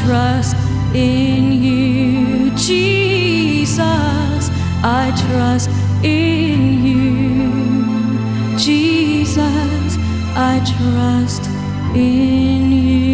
trust in you, Jesus. I trust in you, Jesus. I trust in you.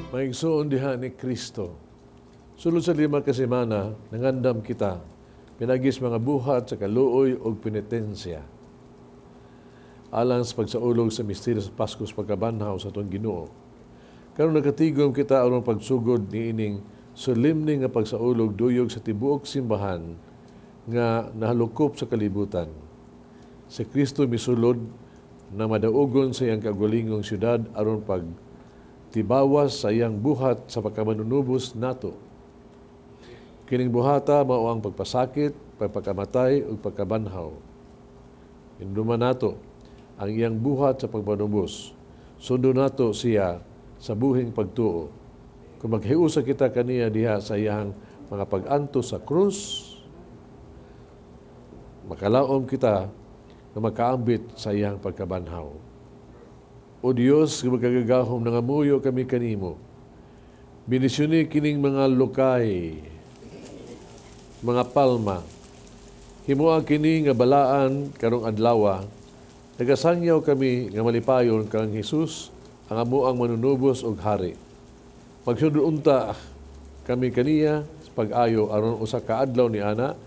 Maigsoon diha ni Kristo. Sulod sa 5 ka semana, nangandam kita, pinagis mga buhat sa kaluoy o penitensya. Alang sa pagsaulog sa misteryo sa Pasko sa pagkabanhaw sa atong Ginoo. Karon nakatigom kita aron pagsugod ni ining solemne nga pagsaulog duyog sa tibuok simbahan nga nahalukop sa kalibutan. Si Kristo misulod na madaugon sa iyang kagulingong syudad aron tibawas sa iyang buhat sa pagkamanunubos nato. Kining buhata mao ang pagpasakit, pagpakamatay ug pagkabanhaw. Hinduman nato ang iyang buhat sa pagmanubos. Sundo nato siya sa buhing pagtuo. Kung maghiusa kita kaniya diha sa iyang mga pag-antos sa krus, makalaom kita na makaambit sa iyang pagkabanhaw. O Diyos, magkagagahom na ngamuyo kami kanimo. Binisyuni kining mga lukay, mga palma. Himuang kini nga balaan karong adlawa. Nagasangyaw kami nga malipayon kang Hesus, ang amuang manunubos og hari. Magsudunta kami kaniya sa pag-ayo aron usa ka adlaw ni ana.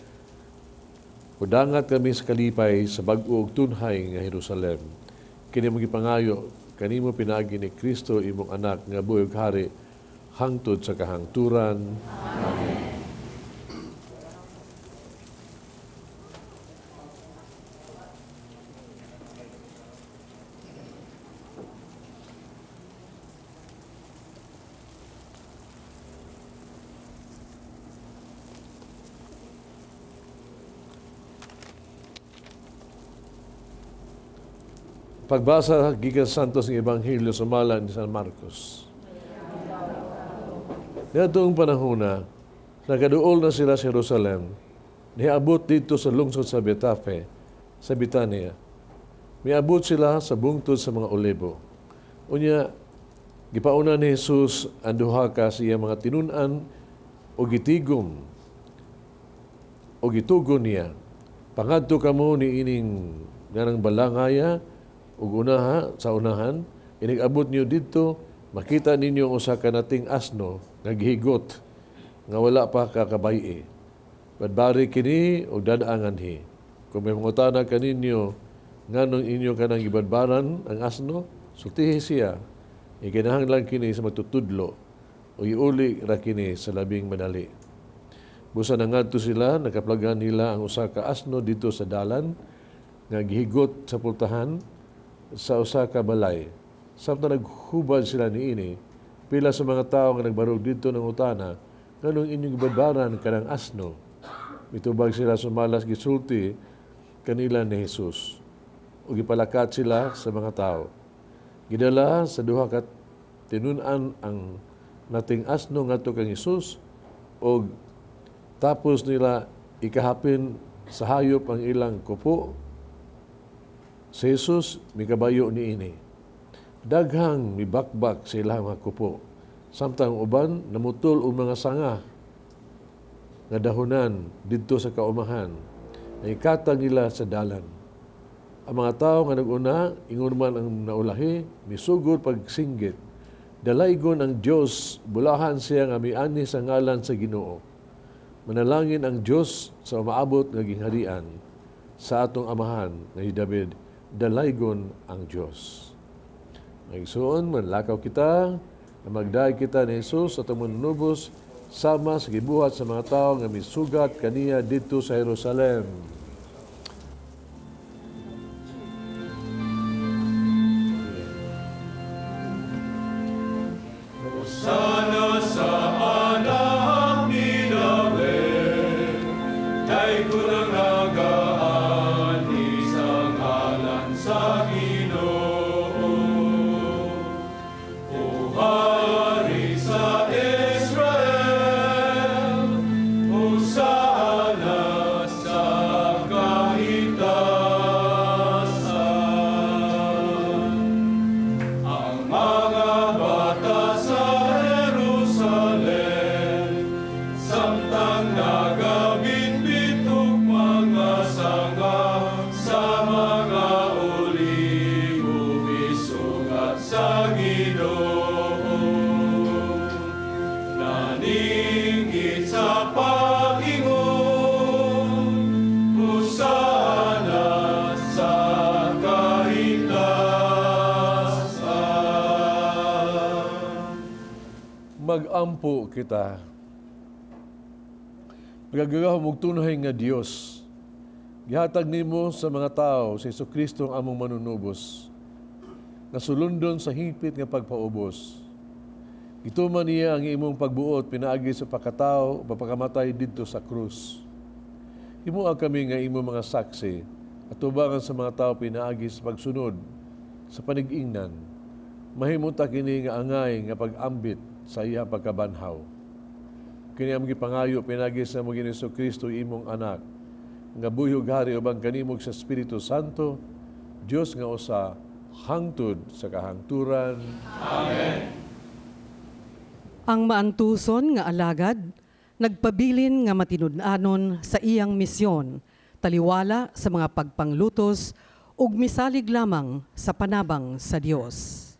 Udangat kami sa kalipay sa bag-o ug tunhay nga Jerusalem. Kini magipangayo kanimo pinagi ni Kristo imong anak nga buhi ug hari hangtod sa kahangturan. Amen. Pagbasa gikan santos ng Ebanghelyo sumalang ni San Marcos. Niadtong panahon nagaduol na sila sa Jerusalem. Niabot dito sa lungsod sa Betafe, sa Betania. Miabot sila sa bungtod sa mga olibo. Unya, gipauna ni Jesus ang duha ka siya mga tinunan o gitigom o gitugon niya. Pangadto kamo ni ining ganang balangaya ug unaha sa unahan, inig-abot niyo dito, makita ninyo usa ka nating asno nga gihigot nga wala pa kakabay-i. Badbari kini og dadaanganhi. Kung may mangutana kaninyo nganong inyo kanang gibadbaran ang asno, sultihi siya. Ikinahanglan kini sa matutudlo o iuli ra kini sa labing madali. Busa na ngadto sila, nakaplagan nila ang usa ka asno dito sa dalan nga gihigot sa pultahan sa usa ka balay. Samtang naghubad sila niini, pila sa mga tao nga nagbarog dito ng utana, nganong inyong gibadbaran kanang asno. Mitubag sila sumalas gisulti kanila ni Jesus. O gipalakat sila sa mga tao. Gidala sa duha ka tinunan ang nating asno ngadto kang Jesus o tapos nila ikahapin sa hayop ang ilang kupo. Si Jesus, mikabayo ni ini. Daghang mibakbak sa ilang mga kupo. Samtang uban, namutol o mga sanga nga dahunan dito sa kaumahan. Naikatang nila sa dalan. Ang mga tao nga nag-una, ingon man ang naulahi, misugod pagsinggit. Dalaygon ang Diyos, bulahan siya nga miani sa ngalan sa Ginoo. Manalangin ang Diyos sa umaabot nga gingharian. sa atong amahan nga si David, dalaygon ang Dios. Ngayon, manlakaw kita, na magdaig kita ni Jesus at manunubos sama sa gibuhat sa mga tao nga misugat kaniya dito sa Jerusalem. Sana sa anak ni David, tay ko nang nagaani sa ngalan sa Ginoo. O Hari sa Israel, o sana sa kahitasan. Ang mga bata sa Jerusalem, samtang nagabitbit og mga sanga sa mga olibo, misugat sa Ginoo. Naningit sa Pag-ingon, husana sa kahitasan. Magampo kita. Magagagaw mong tunay nga Dios. Gihatag nimo sa mga tao si Jesucristo ang among manunubos. Nasulundon sa hipit nga pagpaubos. Gituman niya ang imong pagbuot pinaagi sa pagkatao, papakamatay didto sa krus. Himuha kami nga imong mga saksi at tubangan sa mga tao pinaagi sa pagsunod sa panig-ingnan. Mahimuta kini nga angay nga pag-ambit sa iyang pagkabanhaw. Kini ang gipangayo pinagi sa mo Ginoong Kristo imong anak, nga buyog hari ubang kanimog sa Espiritu Santo, Dios nga usa hangtod sa kahangturan. Ang maantuson nga alagad, nagpabilin nga matinud-anon sa iyang misyon, taliwala sa mga pagpanglutos, ug misalig lamang sa panabang sa Dios.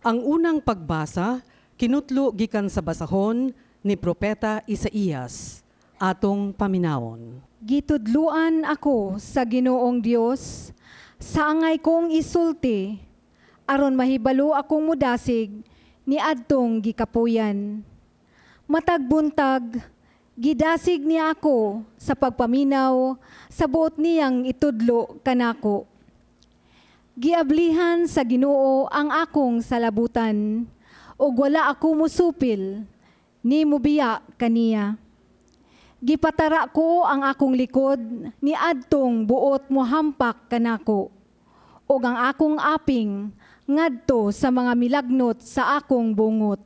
Ang unang pagbasa, kinutlo gikan sa basahon ni Propeta Isaías, atong paminawon. Gitudluan ako sa Ginoong Dios, sa angay kong isulti, aron mahibalo akong mudasig, ni adtong gikapuyan. Matag buntag, gidasig niya ako sa pagpaminaw, sa buot niyang itudlo kanako. Giablihan sa Ginoo ang akong salabutan, ug wala ako musupil, ni mubiya kaniya. Gipatara ko ang akong likod, ni adtong buot muhampak kanako, ug ang akong aping ngadto sa mga milagnot sa akong bungot.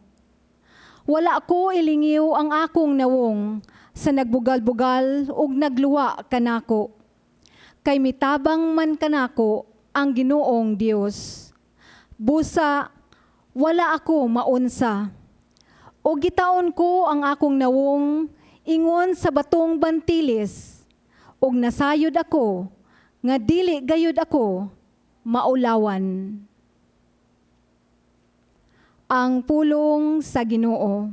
Wala ko ilingiw ang akong nawong sa nagbugal-bugal ug nagluwa kanako. Kay mitabang man kanako ang Ginoong Dios. Busa, wala ako maunsa. O gitaon ko ang akong nawong ingon sa batong bantilis. Ug nasayod ako, nga dili gayud ako maulawan. Ang pulong sa Ginoo.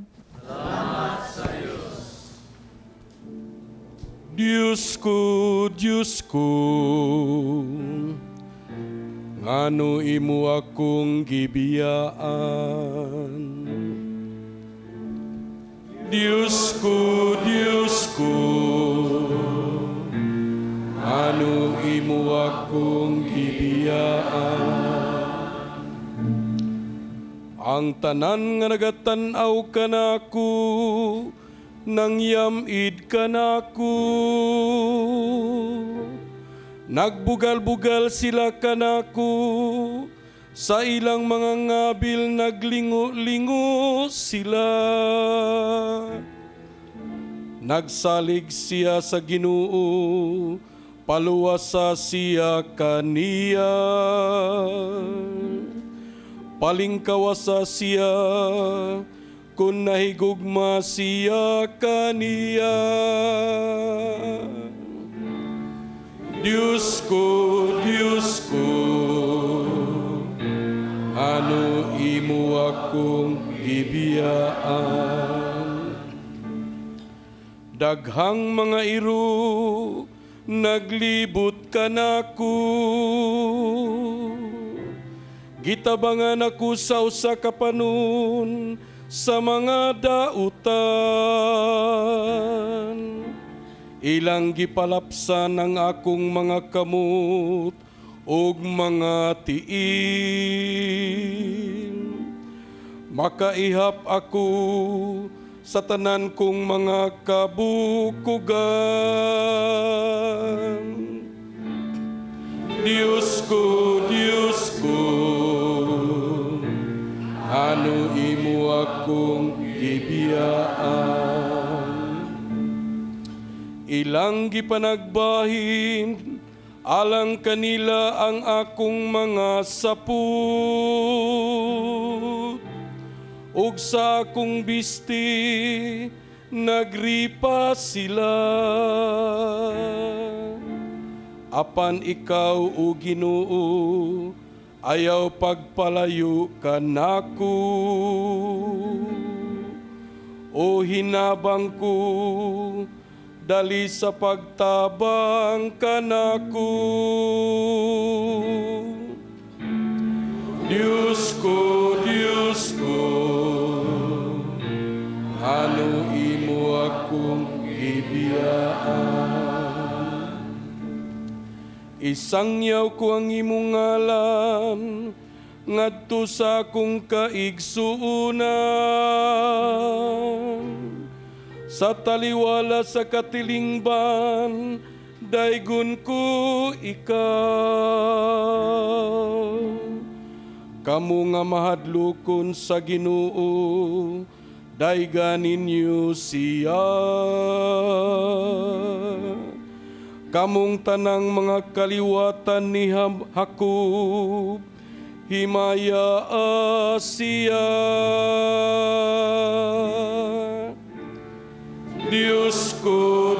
Diyos ko, ngano imo akong gibiyaan. Diyos ko, ngano imo akong gibiyaan. Ang tanan nga nagatan-aw kanako, nangyamid kanako. Nagbugal-bugal sila kanako, sa ilang mga ngabil naglingo-lingo sila. Nagsalig siya sa Ginoo, paluwasa siya kaniya. Palingkawasa siya, kung nahigugma siya kaniya. Diyos ko, ano imo akong gibiyaan. Daghang mga iro, naglibot ka nako. Gitabangan ako sa usa ka panon sa mga dautan. Ilang gipalapsan ang akong mga kamot ug mga tiil. Makaihap ako sa tanan kong mga kabukugan. Diyos ko, ano imo akong gibiyaan. Ilang gipanagbahin, alang kanila ang akong mga saput. Ug sa akong bisti, nagripa sila. Apan ikaw, o Ginoo, ayaw pagpalayo ka nako. O hinabang ko, dali sa pagtabang ka nako. Diyos ko, ano imo akong gibiyaan. Isangyaw ko ang imong ngalan, ngadto sa akong kaigsuunan. Sa taliwala sa katilingban, daygon ko ikaw. Kamu nga mahadlokon sa Ginoo, daygan ninyo siya. Kamong tanang mga kaliwatan ni Hakob, himaya siya. Diyos ko,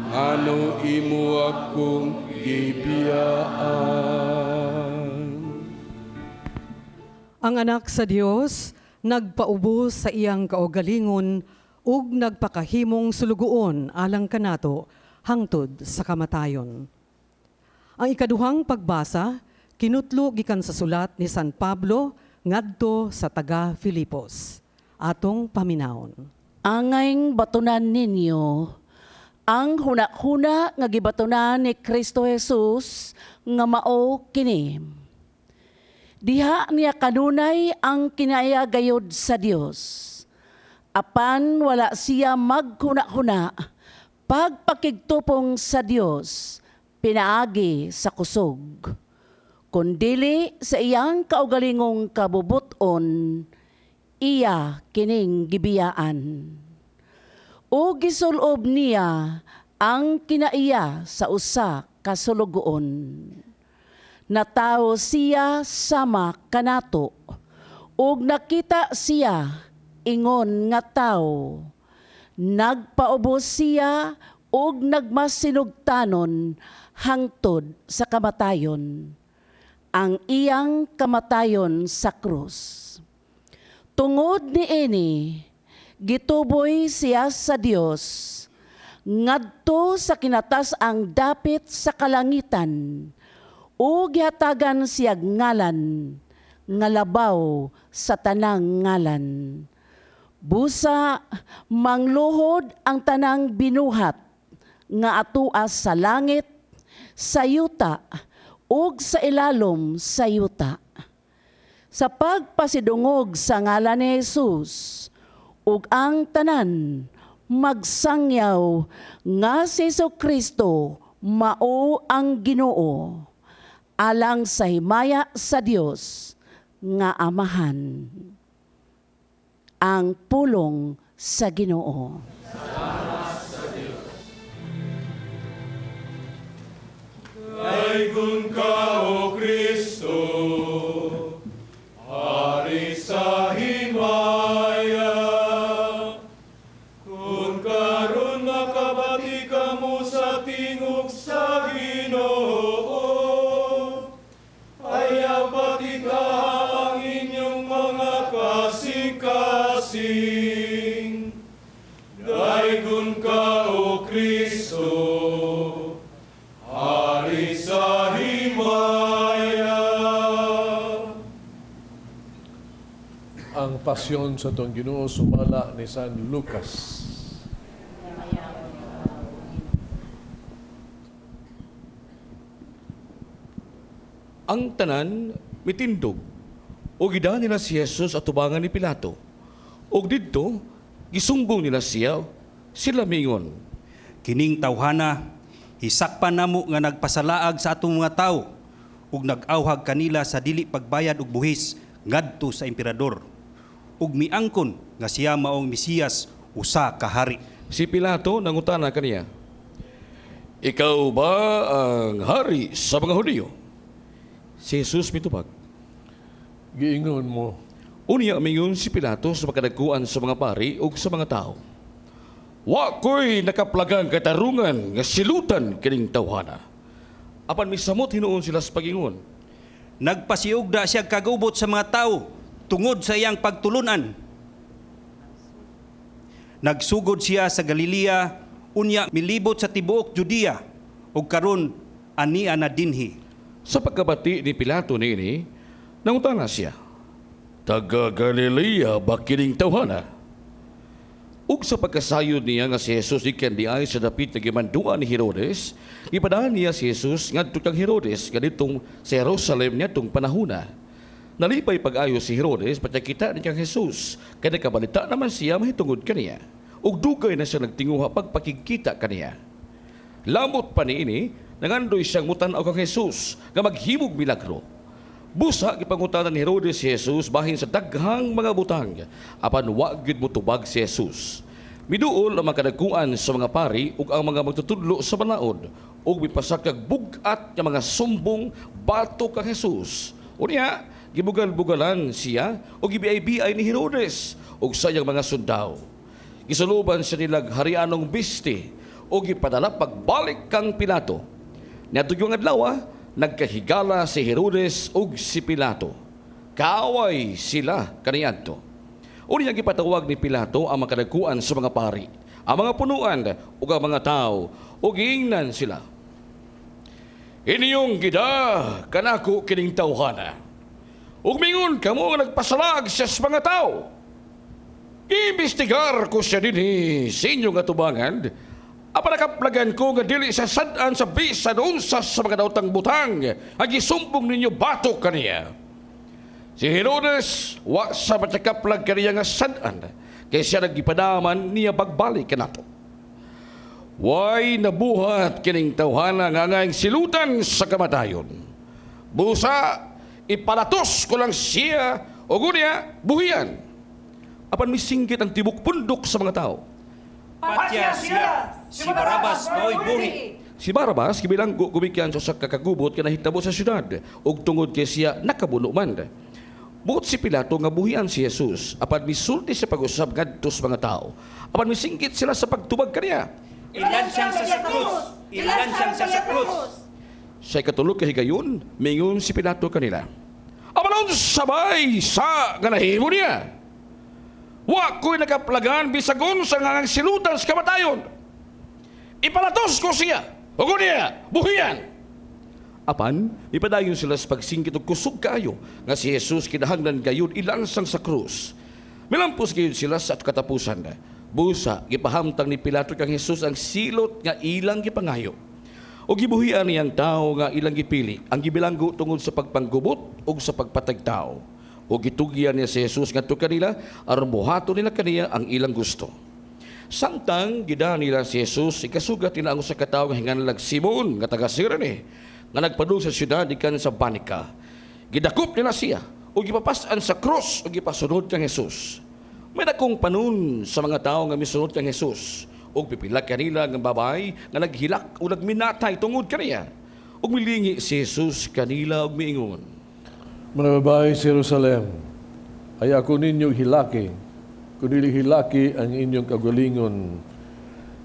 ano imo akong gibiyaan. Ang anak sa Dios nagpaubos sa iyang kaugalingon ug nagpakahimong sulugoon alang kanato hangtod sa kamatayon. Ang ikaduhang pagbasa kinutlo gikan sa sulat ni San Pablo ngadto sa taga Filipos. Atong paminawon. Angayng batunan ninyo ang huna-huna nga gibatunan ni Kristo Jesus nga mao kini. Diha niya kanunay ang kinayagayod sa Dios. Apan wala siya maghuna-huna pagpakigtupong sa Dios pinaagi sa kusog. Kundili sa iyang kaugalingong kabubuton, iya kining gibiyaan. O gisulob niya ang kinaiya sa usa ka sulugoon. Natawo siya sama kanato, ug nakita siya ingon nga tawo. Nagpaubos siya ug nagmasinugtanon hangtod sa kamatayon. Ang iyang kamatayon sa krus. Tungod niini, gituboy siya sa Dios, ngadto sa kinatas ang dapit sa kalangitan, o gihatagan siya ngalan, nga labaw sa tanang ngalan. Busa, mangluhod ang tanang binuhat, nga atuas sa langit, sa yuta, ug sa ilalom sa yuta. Sa pagpasidungog sa ngalan ni Jesus, ug ang tanan magsangyaw nga si Jesucristo mao ang Ginoo, alang sa himaya sa Dios nga Amahan. Ang pulong sa Ginoo. Daygon ka, O Kristo, Hari sa himaya. Kung karon makabati ka mo sa tingog sa Ginoo, ayaw pati ka ang inyong mga kasing-kasing. Daygon ka, ang pasyon sa tong Ginoo sumala ni San Lucas. Ang tanan mitindog o gida nila si Jesus at tubangan ni Pilato. O didto gisumbong nila siya, sila mingon. Kining tawhana, hisakpan namo nga nagpasalaag sa atong mga tao ug nag-awhag kanila sa dili pagbayad og buhis ngadto sa emperador. Ug miangkon nga siya maong Mesiyas usa ka hari. Si Pilato nangutana kaniya, ikaw ba ang hari sa mga Hudyo? Si Jesus mitubag. Giingon mo, Unya mingon si Pilato sa makadagkuan sa mga pari ug sa mga tao. Wa ko'y nakaplagang katarungan nga silutan kining tawhana. Apan misamot hinuon sila sa pagingon. Nagpasiugda siya kagubot sa mga tao tungod sa iyang pagtulunan. Nagsugod siya sa Galilea, unya milibot sa tibuok Judea, ug karon ania na dinhi. Sa pagkabati ni Pilato niini, nangutana siya, taga Galilea ba kining tawhana? Ug sa pagkasayod niya nga si Jesus ikan di ay sa dapit nga gimanduan ni Herodes, ipadaan niya si Jesus ngadto kang Herodes kaditong sa Jerusalem niadtong panahona. Nalipay pag-ayo si Herodes patyakita ni kang Jesus, kay nakabalita naman siya mahitungod kaniya. Ug dugay na siya nagtinguha pagpakikita kaniya. Lamot pa niini, nangandoy siyang mutan-aw kang Jesus nga maghimog milagro. Busa gipangutanan ni Herodes si Jesus bahin sa daghang mga butang, apan wa gyud motubag si Jesus. Miduol ang mga kadagkuan sa mga pari ug ang mga magtutudlo sa banaod ug mipasakag bugat nga mga sumbong bato kang Jesus. Unya, gibugal-bugalan siya ug gibiay-biay ni Herodes ug sayang mga sundao. Gisuluban siya nilag harianong biste ug gipadala pagbalik kang Pilato. Niadto yung adlaw, nagkahigala si Herodes ug si Pilato. Kaaway sila kaniadto. Unya gipatawag ni Pilato ang mga kadagkuan sa mga pari, ang mga punuan ug ang mga tao, ug giingnan sila. Inyong gida kanako kining tawhana. Ug mingon kamo nga nagpasalag siya sa mga tao. Iimbestigar ko siya dinhi sa inyong atubangan. Apa nakaplagan ko nga dili sa sad-an sa bisan unsa sa mga daotang butang ang gisumbong ninyo batok kaniya. Si Herodes wa sa matakaplag kaniya nga sad-an kay siya nagipadaman niya pagbalik kanato. Way nabuhat kining tawhana nga ngaing silutan sa kamatayon. Busa ipalatos ko lang siya o gunya buhian. Apan misinggit ang tibok pundok sa mga tao. Patya siya, si Barabas mao'y buhi. Si Barabas gibilang gumikyan sa kakagubot nga nahitabo sa syudad ug tungod kay siya nakabuno man. Buot si Pilato nga buhian si Jesus apan misulti sa pag-usab ngadto sa mga tao. Apan misinggit sila sa pagtubag kaniya. Ilan siyang sa krus, ilan siyang sa krus. Sa ikatulog kahigayon, mingon si Pilato kanila. Apan sabay sa nga nahimo niya. Wa ko'y nakaplagan bisagon sa ngangang silutan sa kamatayon. Ipalatos ko siya. Huwag niya, buhiyan. Apan, ipadayon sila sa pagsinggit o kusog kayo nga si Jesus kinahanglan gayon ilansang sa krus. Milampos gayon sila sa katapusan. Busa, gipahamtang ni Pilato kang Jesus ang silot nga ilang gipangayo. O gibuhian niyang tao nga ilang gipili, ang gibilanggo tungod sa pagpanggubot o sa pagpatag tao. O gitugyan niya si Jesus ngadto kanila aron buhaton nila kaniya ang ilang gusto. Samtang gida nila si Jesus ikasugat nila ang usa ka tawo nga hinganlag Simon nga taga Cirene nga nagpadung sa syudad ikan sa Banica. Gidakop nila siya o gipapas-an sa krus o gipasunod kang Jesus. May dakong panun sa mga tao nga misunod kang Jesus o pipila kanila nga babay nga naghilak o nagminatay tungod kaniya. O milingi si Jesus kanila og miingon, mga babae sa Jerusalem, ay ako ninyong hilaki, kundi hilaki ang inyong kagalingon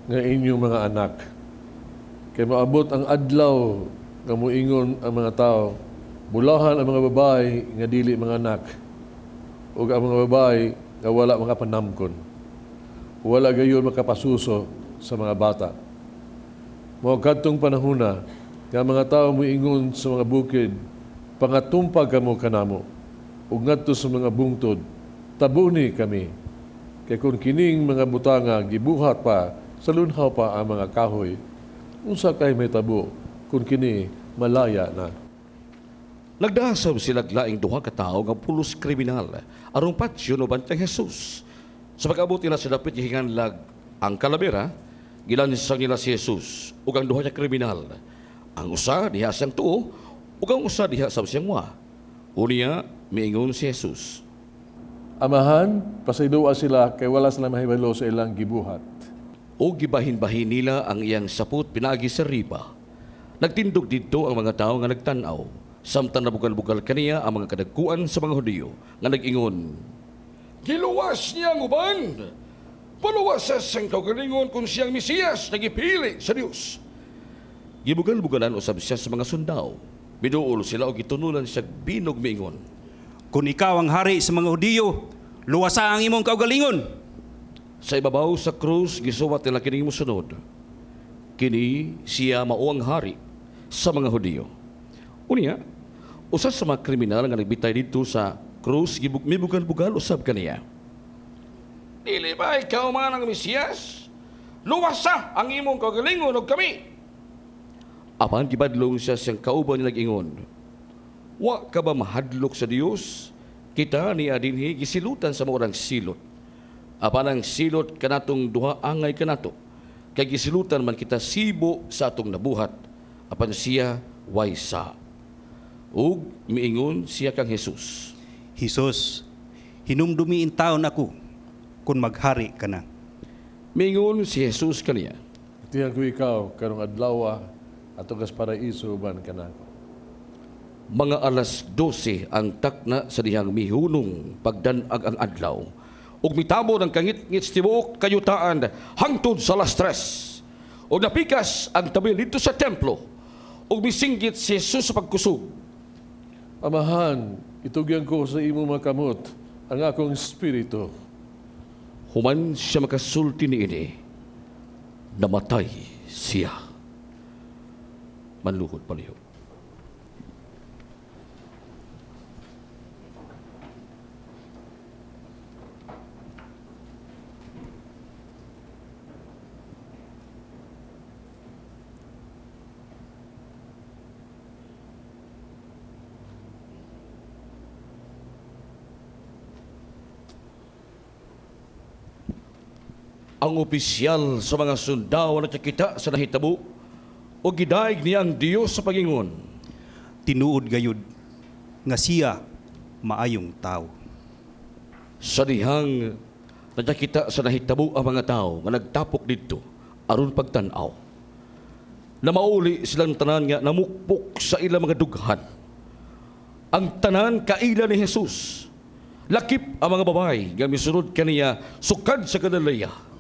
nga inyong mga anak. Kaya maabot ang adlaw nga muingon ang mga tao, bulahan ang mga babae nga dili mga anak, o ang mga babae nga wala mga panamkon, wala gayon makapasuso sa mga bata. Mga kadtong panahuna, nga mga tao muingon sa mga bukid, pangatumpag kamo kanamo ug ngadto sa mga bungtod tabuni kami. Kay kung kining mga butanga gibuhat pa, sa lunhaw pa ang mga kahoy, unsa kay may tabo kung kini malaya na. Nagdasam sila laing duha ka tawo nga pulos kriminal aron patsyon uban kay Jesus. Sa pag-abot nila sa dapit gihinganlag ang kalabera, gilansang nila si Jesus ug ang duha ka kriminal. Ang usa diha siyang tuo ug ang usa diha sa siyang wa. Unya miingon si Jesus. Amahan, pasaydua sila kay wala sila mahibalo sa ilang gibuhat. O gibahin-bahin nila ang iyang sapot pinagi sa riba. Nagtindog dito ang mga tao nga nagtanaw. Samtang nabugal-bugal kaniya ang mga kadagkuan sa mga Hudiyo nga nag-ingon, giluwas niya ang uban. Paluwas sa siyang kaugalingon kung siyang Mesiyas na gipili sa Dios. Gibugal-bugalan usab siya sa mga sundao. Biduol sila o gitunulan siya binog miingon. Kung ikaw ang hari sa mga Hudiyo, luwasa ang imong kaugalingon. Sa ibabaw sa krus, gisuwat nila kining musunod. Kini siya mao ang hari sa mga Hudiyo. Unya, usa sa mga kriminal nga nagbitay dito sa krus, mibugal-bugal usab kaniya. Dili ba ikaw man ang Mesiyas? Luwasa ang imong kaugalingon og kami. Apan gibadlong siya siyang kauban niya nag-ingon. Wa ka ba mahadlok sa Dios? Kita niya dinhi gisilutan sa maurang silot. Apan ang silot kanatong duha angay kanato. Kay gisilutan man kita sibo sa atong nabuhat. Apan siya waysa. Ug miingon siya kang Jesus. Jesus, hinumdumiin taon ako kung maghari ka na. Miingon si Jesus kaniya. Tiyan ko ikaw, karong adlaw atong kas paraiso uban ka na. Mga alas 12 ang takna sa dihang mihunong pagdanag ang adlaw. Ug mitabo ng kangit-ngit tibuok kayutaan hangtod sa alas 3. Ug napikas ang tabi dito sa templo. Ug misinggit si Jesus sa pagkusog. Amahan, itugyan ko sa imo makamot ang akong espiritu. Human siya makasulti niini, namatay siya. Manluhod palihog. Ang opisyal sa mga sundao na nakakita sa nahitabo o gidaig niya ang Diyos sa pagingon. Tinuod gayud nga siya maayong tao. Sa dihang nakakita sa nahitabo ang mga tao nga nagtapok dito aron pagtanaw. Na mauli silang tanan nga namukpok sa ilang mga dughan. Ang tanan kaila ni Jesus. Lakip ang mga babay nga misunod kaniya sukad sa Galilea.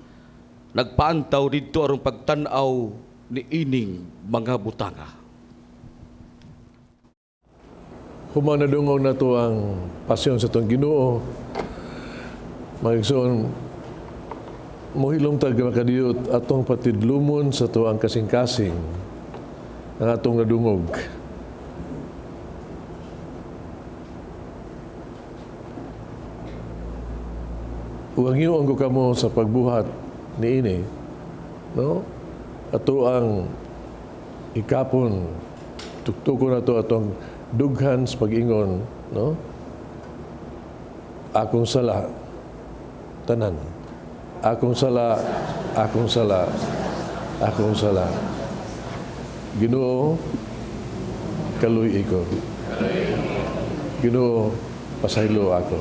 Nagpaantaw dito aron pagtanaw ni ining mga butanga. Humanadungaw na to ang pasyon sa itong Ginoo. Magigsoon, mohilong tag makadiyot atong patidlumon sa to ang kasing-kasing ang atong nadungog. Huwag hinuon ko kamo sa pagbuhat ni ini, no? Ato ang ikapon, tuktuko na to atong dughan sa pag-ingon, no? Akong sala, tanan. Akong sala, akong sala, akong sala. Ginoo, kaluy ko. Ginoo, pasaylo ako.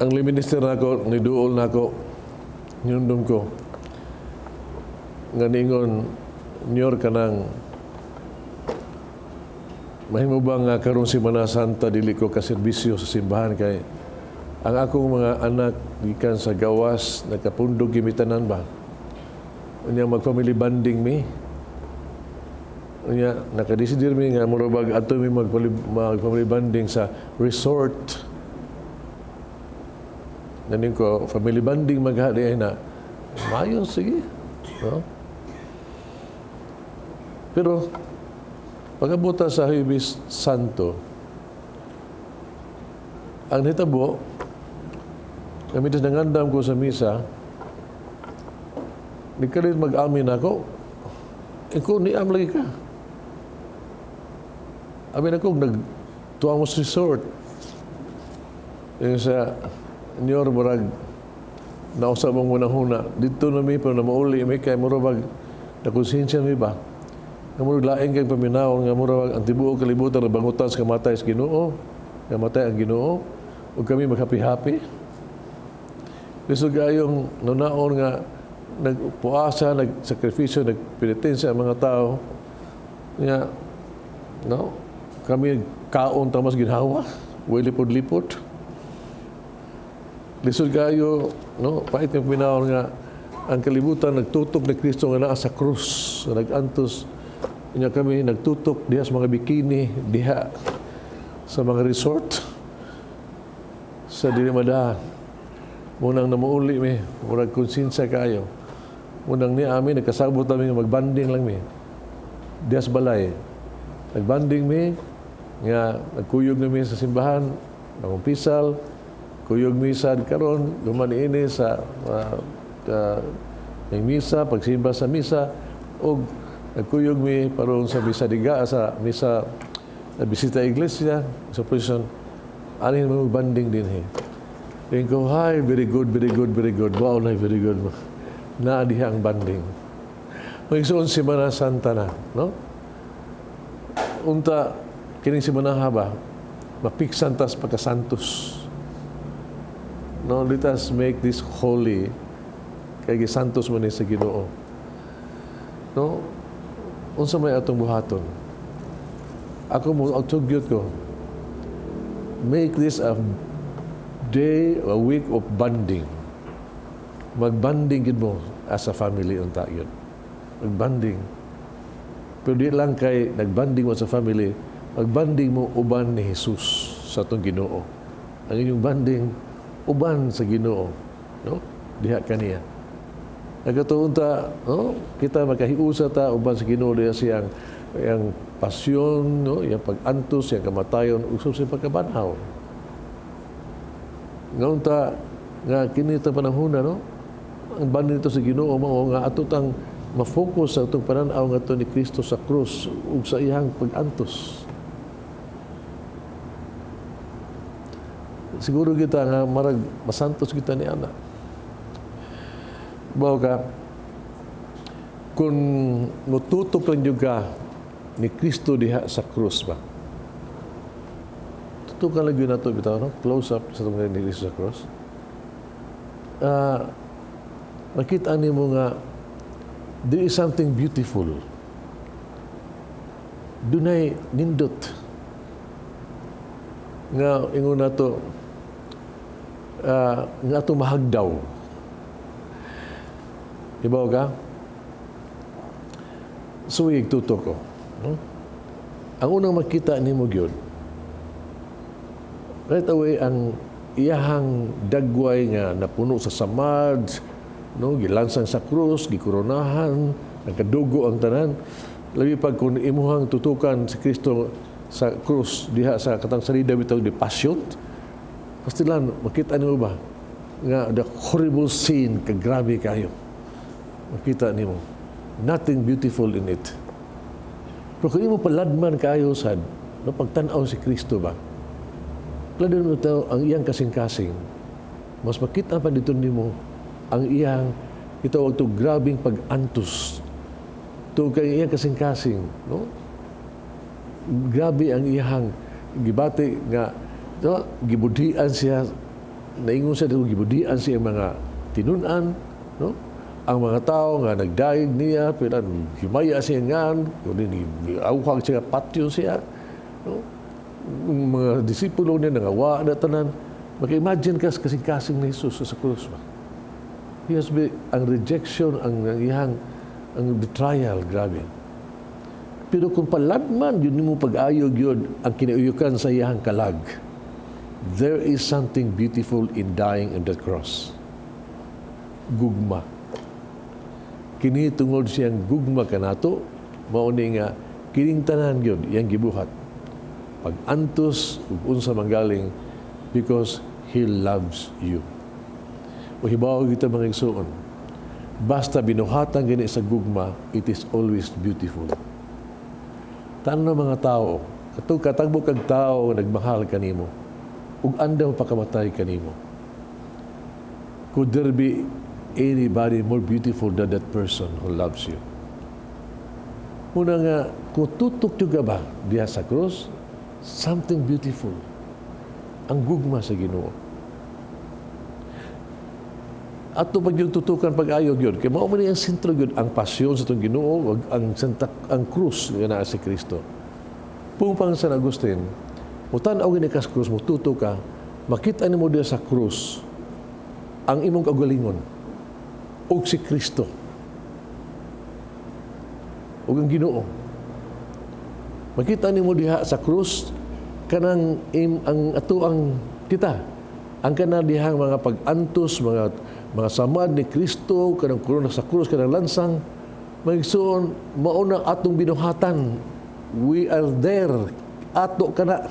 Ang liminister nako, niduol nako, nyundong ko, nga ningon, nyor ka nang, mahimo ba nga karong Semana Santa dili ko kaserbisyo sa simbahan kay ang akong mga anak gikan sa gawas, nakapundog gimitanan ba? Unya mag-family bonding mi. Unya, nakadesidir mi nga murabag ato mi mag-family bonding sa resort. Nanin ko, family bonding maghari ay na, Mayo, sige. No? Pero, pag-abuta sa Huwebes Santo, ang hitabo, kami nangandam ko sa misa, nagkalit mag-amin ako, ikaw niam lagi ka. Amin ako, nagtuamos resort. Yung sa Nyor Barag, nausap mong munang-huna, dito na mi, pero na mauli mi, kaya murabag, nakonsensya mi ba? Nga murag laing kang paminawon, nga murabag, ang tibuo kalibutan, na bangutan sa kamatay sa Ginoo, kamatay ang Ginoo, o kami maghapi-hapi. Gusto gayong nunaon nga, nagpuasa, nagsakripisyo, nagpenitensya ang mga tao, nga, no? Kami kaon tamas ginhawa, way lipod-lipod. Lisod kayo, no? Pait ng pinahon nga, ang kalibutan nagtutok na Kristo nga naa sa krus, nag-antos. Kanya kami nagtutok diha sa mga bikini, diha sa mga resort, sa Dirimada. Munang namuuli mi, murag konsensya kayo. Munang ni amin, nagkasabot namin magbanding lang mi. Diha sa balay. Nagbanding mi, nga nagkuyog na mi sa simbahan, nangumpisal, kuyog misa karon lumani ini sa ng misa, pagsimba sa misa, o nagkuyog mi paron sa misa diga, sa misa na bisita iglesia, sa prison, anin mo banding din he. Then ko, hi, very good, very good, very good. Wow, na very good. Naadiha ang banding. Magsuon si Semana Santa na, no? Unta, kining Semana Haba, mapiksan tas pagkasantos. No, let us make this holy kay gisantos man ni sa Ginoo. No? Unsa may atong buhaton? Ako mo autogyot ko. Make this a day, a week of bonding. Magbanding gid mo as a family unta yun. Magbanding. Pero di lang kay nagbanding mo sa family, magbanding mo uban ni Jesus sa atong Ginoo. Ang inyong banding uban sa Ginoo, no? Diha kaniya. Nagatuon ta, no? Kita makahiusa ta uban sa Ginoo diha siyang yang pasyon, no? Yang pag-antos, yang kamatayon, usab sa pagkabanhaw. Ngayon ta nga kini ta panahon no? Ang banding nito sa Ginoo mao nga ato tang ma-focus sa itong pananaw nga ito ni Kristo sa krus ug sa iyang pag-antos. Siguro kita nga marag masantos kita ni Ana. Bawa ka, kung mututok lang juga ni Kristo diha sa krus ba? Tutukan lang yun na ito, bitaw, no? Close up sa itong ni Kristo sa krus. Makita ni mo nga there is something beautiful. Dunay nindot. Nga ingon na to, nga ito mahagdaw. Ibaw ka? Suwig tuto ko. No? Ang unang makita ni mo yun, right away, ang iyahang dagway nga napuno sa samad, no, gilansang sa krus, gikoronahan, nagkadugo ang tanan. Labi pag kung imuhang tutukan si Kristo sa krus, diha sa katang salida bitaw di passion, pastilan, makita niyo ba? Nga, the horrible scene, kagrabe kayo. Makita niyo. Nothing beautiful in it. Pero kung imo paladman kayo sad, no, pagtanaw si Kristo ba? Paladman mo ito ang iyang kasing-kasing. Mas makita pa dito nimo ang iyang itawag to grabing pag-antos. Ito kay iyang kasing-kasing, no? Grabe ang iyang gibati nga, no? Gibudian siya, naingon siya dito, gibudian siya mga tinunan, no? Ang mga tao nga nagdaig niya, pilan himaya siya ngan, kunin auhag siya patio siya, no? Mga disipulo niya nangawa na tanan. Maka-imagine ka kasing-kasing ni Jesus sa krus ba? He has been, ang rejection, ang iyang, ang betrayal, grabe. Pero kung paladman, yun mo pag-ayog yun, ang kinauyukan sa iyang kalag. There is something beautiful in dying on that cross. Gugma. kini tungod siyang gugma kanato, mao ni nga kining tanan gyud iyang gibuhat. Pag antos ug unsa manggaling because He loves you. O hibaw kita mga igsoon, basta binuhatan gani sa gugma, it is always beautiful. Tanong ng mga tao, katagbo kag tao nagmahal kanimo, ug andaw pakamatay kanimo. Could there be anybody more beautiful than that person who loves you? Muna nga, kung tutok juga ba diya sa krus, something beautiful. Ang gugma sa Ginoo. At pag yung tutukan pag-ayog yun, kaya mao man ang sentro yun, ang pasyon sa itong Ginoo, ang krus nga naa si Kristo. Pumapang San Agustin, mutanaw gini kas krus, mututo ka, makita ni mo diya sa krus, ang imong kagalingon, o si Kristo, o ang Ginoo. Makita ni mo diha sa krus, kanang ang atuang kita, ang kanang dihang mga pag-antos, mga samad ni Kristo, kanang korona sa krus, kanang lansang, magigsoon, mauna atong binuhatan. We are there. Ato ka na.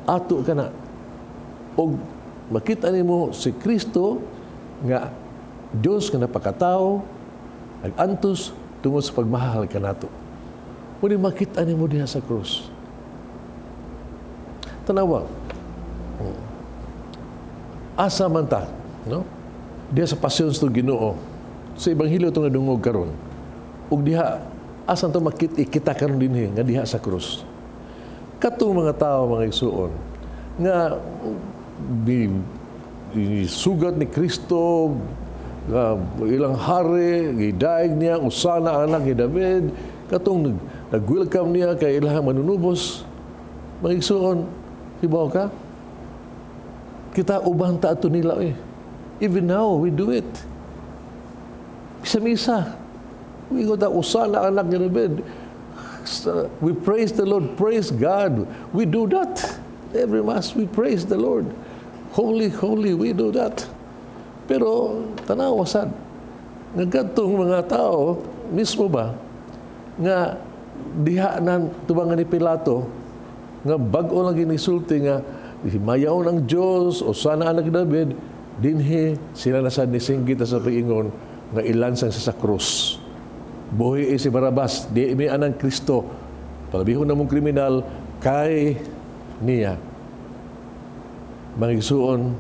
Ato ka na. O makita ni mo si Kristo nga Diyos nga napakatao, nag-antos tungod sa pagmahal ka nato. Muli makita ni mo diha sa krus. Tanawa, asa man ta, no? Diha sa pasyon sa Ginoo, sa Ebanghelyo itong nadungog karon, ug diha, asan ito makita karon din nga diha sa krus. Katong mga tao, mga igsuon, nga sugat ni Kristo, ilang hari, gidaig niya, usana anak ni David, katong nag-welcome niya kay ilang manunubos, mga igsuon, hibaw ka? Kita uban ta ato nila Even now, we do it. Sa misa, we go ta usana anak ni David. We praise the Lord, praise God. We do that. Every Mass, we praise the Lord. Holy, holy, we do that. Pero, tanawa sad. Nagkatong mga tao, mismo ba, nga diha na tubangan ni Pilato, nga bag-o lang ginisulti nga, himayaw ng Diyos, o sana anak ni David, dinhi sila nasad ni singgit sa pag-ingon nga ilansang sa krus. Buhi si Barabas, di may anang Kristo. Palabihon na mong kriminal, kay niya. Mangigsuon,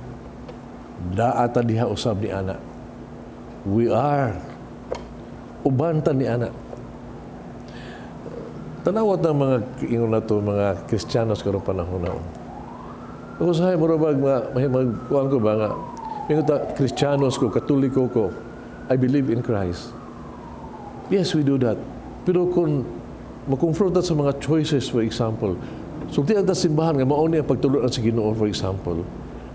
daata diha usab ni ana. We are ubantan ni ana. Tanawat ng mga ingon na to, mga Kristiyanos karong panahon na. Ako sahay, marabag, magkuhan ko ba nga, yung Kristiyanos ko, Katoliko ko, I believe in Christ. Yes, we do that. Pero kung makonfronta sa mga choices, for example, sugti ang simbahan nga mauni ang pagtuluan sa Ginoo, for example,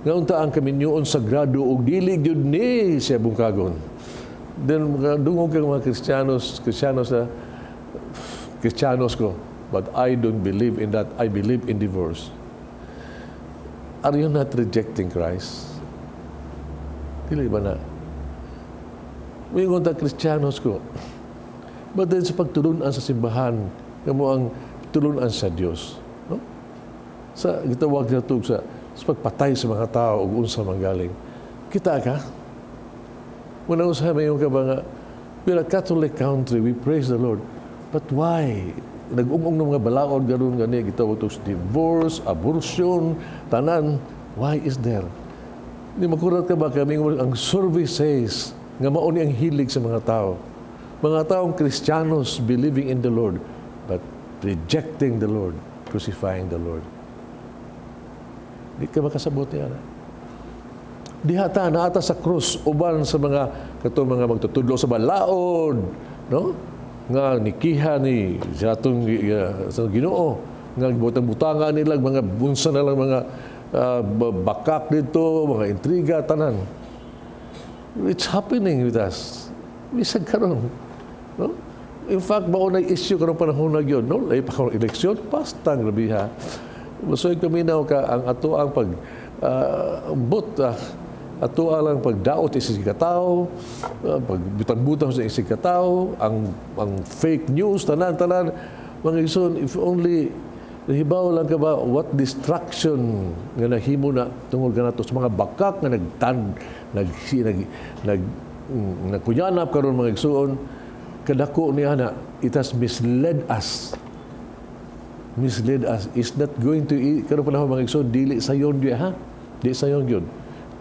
nga unta ang kaminyoon sagrado o dili gyud ni siya bungkagon. Then dungog kang mga Kristiyanos ko, but I don't believe in that. I believe in divorce. Are you not rejecting Christ? Dili ba na? May ngunta Kristiyanos ko. But then sa pagtulunan sa simbahan, nga mo ang tulunan sa Diyos. No? Sa gitawag na ito sa pagpatay sa mga tao o unsa manggaling. Kita ka? Muna usahay mayon ka ba nga, we're a Catholic country, we praise the Lord. But why? Nag-ungong ng mga balaod ganoon gani, gitawag ito sa divorce, abortion, tanan. Why is there? Hindi makurat ka ba kami ang survey says nga mauni ang hilig sa mga tao. Mga taong Kristiyanos believing in the Lord but rejecting the Lord, crucifying the Lord. Di ka makasabot niya na. Dihata na ata sa krus uban sa mga katong mga magtutudlo sa balaod, no? Nga nikiha ni sa atong Ginoo nga butang-butangan nila mga bunsa na lang mga bakak dito, mga intriga, tanan. It's happening with us. Bisag karon. No? In fact, mao na issue karon panahon na gyud, no? Lay pa karon eleksyon, pastang rabiha. Masoy kami ka ang ato ang pag Ato alang pagdaot isig katao, pagbutang-butang sa isig katao, ang fake news, tanan-tanan, mga igsoon, if only nahibaw lang ka ba what distraction nga nahimo na tungod kanato sa mga bakak nga nagkuyanap karon mga igsoon, kadako niya na it has misled us. Misled us. Is not going to karon panahon mga igsoon, dili sayon gyud ha. Di sayon gyud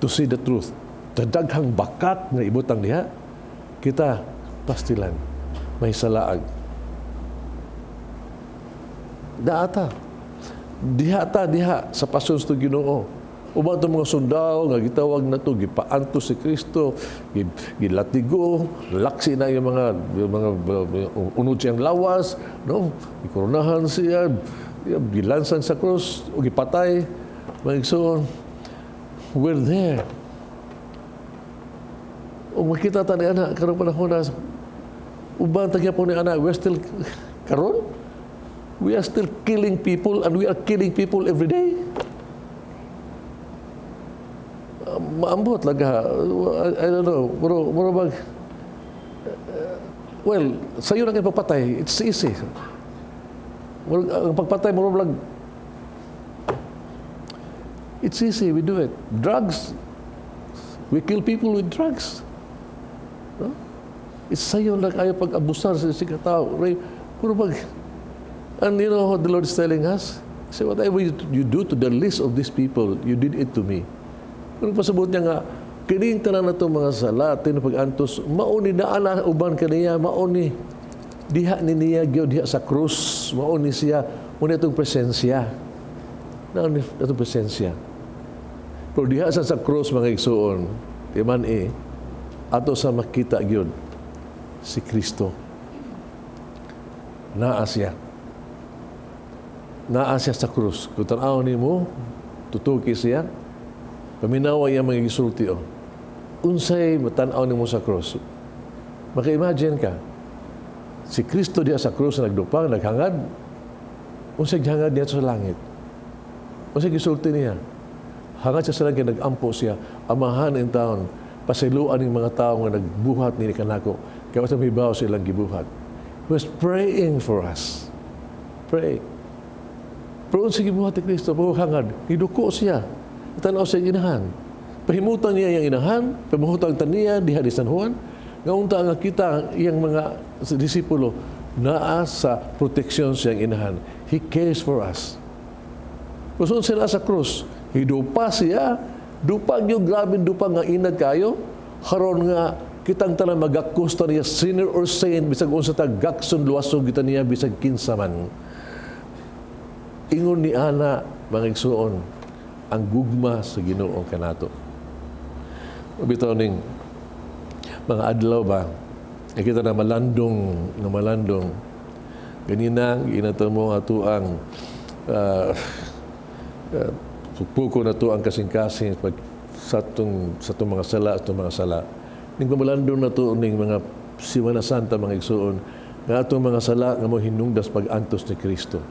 to see the truth. Daghang bakak nga ibutang diha, kita pastilan may salaag. Diha sa pasyon sa Ginoo. Uban itong mga sundao nga gitawag na ito, gipaanto si Kristo, gilatigo, laksi na yung mga unod siyang lawas, no? Ikoronahan siya, gilansan sa krus, o gipatay. So, we're there. O makita ta ni anak, karong panahon na, uban tagya po ni anak, we're still, karon? We are still killing people and we are killing people every day. Maambot laga. I don't know. Muro bag. Well, sa'yo lang ipapatay. It's easy. Ang pagpatay, muro bag. It's easy. We do it. Drugs. We kill people with drugs. No? It's sa'yo lang ayaw pag-abusar sa katao. Muro bag. And you know what the Lord is telling us? Say, whatever you do to the least of these people, you did it to me. Kung pasabot niya nga, kining tanan na itong mga sala, pag-antos, mauni na ana uban kaniya, mauni. Diha ni niya, diha sa krus, mauni siya, mauni itong presensya. Nauni itong presensya. Pero diha sa krus, mga igsoon, timan ato sa makita gyud si Kristo. Naa siya sa krus. Kung tanaw ni mo, tutuki siya, paminawa niya mga gisulti, unsay matanaw ni mo sa krus. Maka-imagine ka, si Kristo diya sa krus na nagdupang, naghangad, unsay hangad niya sa langit. Unsay gisulti niya. Hangad siya sa langit, nag-ampo siya, amahan in taon, pasiluan ng mga tao nga nagbuhat ni kanako, kaya sa mibaw silang gibuhat. He was praying for us. Pray. Pero unsay gibuhat ni Kristo, hangad, iduko siya. Tanaw sa inahan. Pahimutan niya yung inahan, pahimutan niya diha di San Juan, nga unta nga kita iyang mga disipulo naa sa proteksyon siyang inahan. He cares for us. Pusun sila sa krus, hidupa siya, dupa niyo, grabe dupa nga inad kayo, haron nga kitang tanan magakusta niya, sinner or saint, bisag unsa ta gakson luwasog kita niya, bisag kinsaman. Ingon ni ana, mga igsoon, ang gugma sa Ginoo kanato. Bitaw ning mga adlaw ba, nakita na malandong, ganina, ginato mo ato ang puko na to ang kasing-kasing sa itong mga sala, Ning malandong na to ning mga Simana Santa, mga igsoon, nga atong mga sala nga mo hinungdas pag-antos ni Kristo.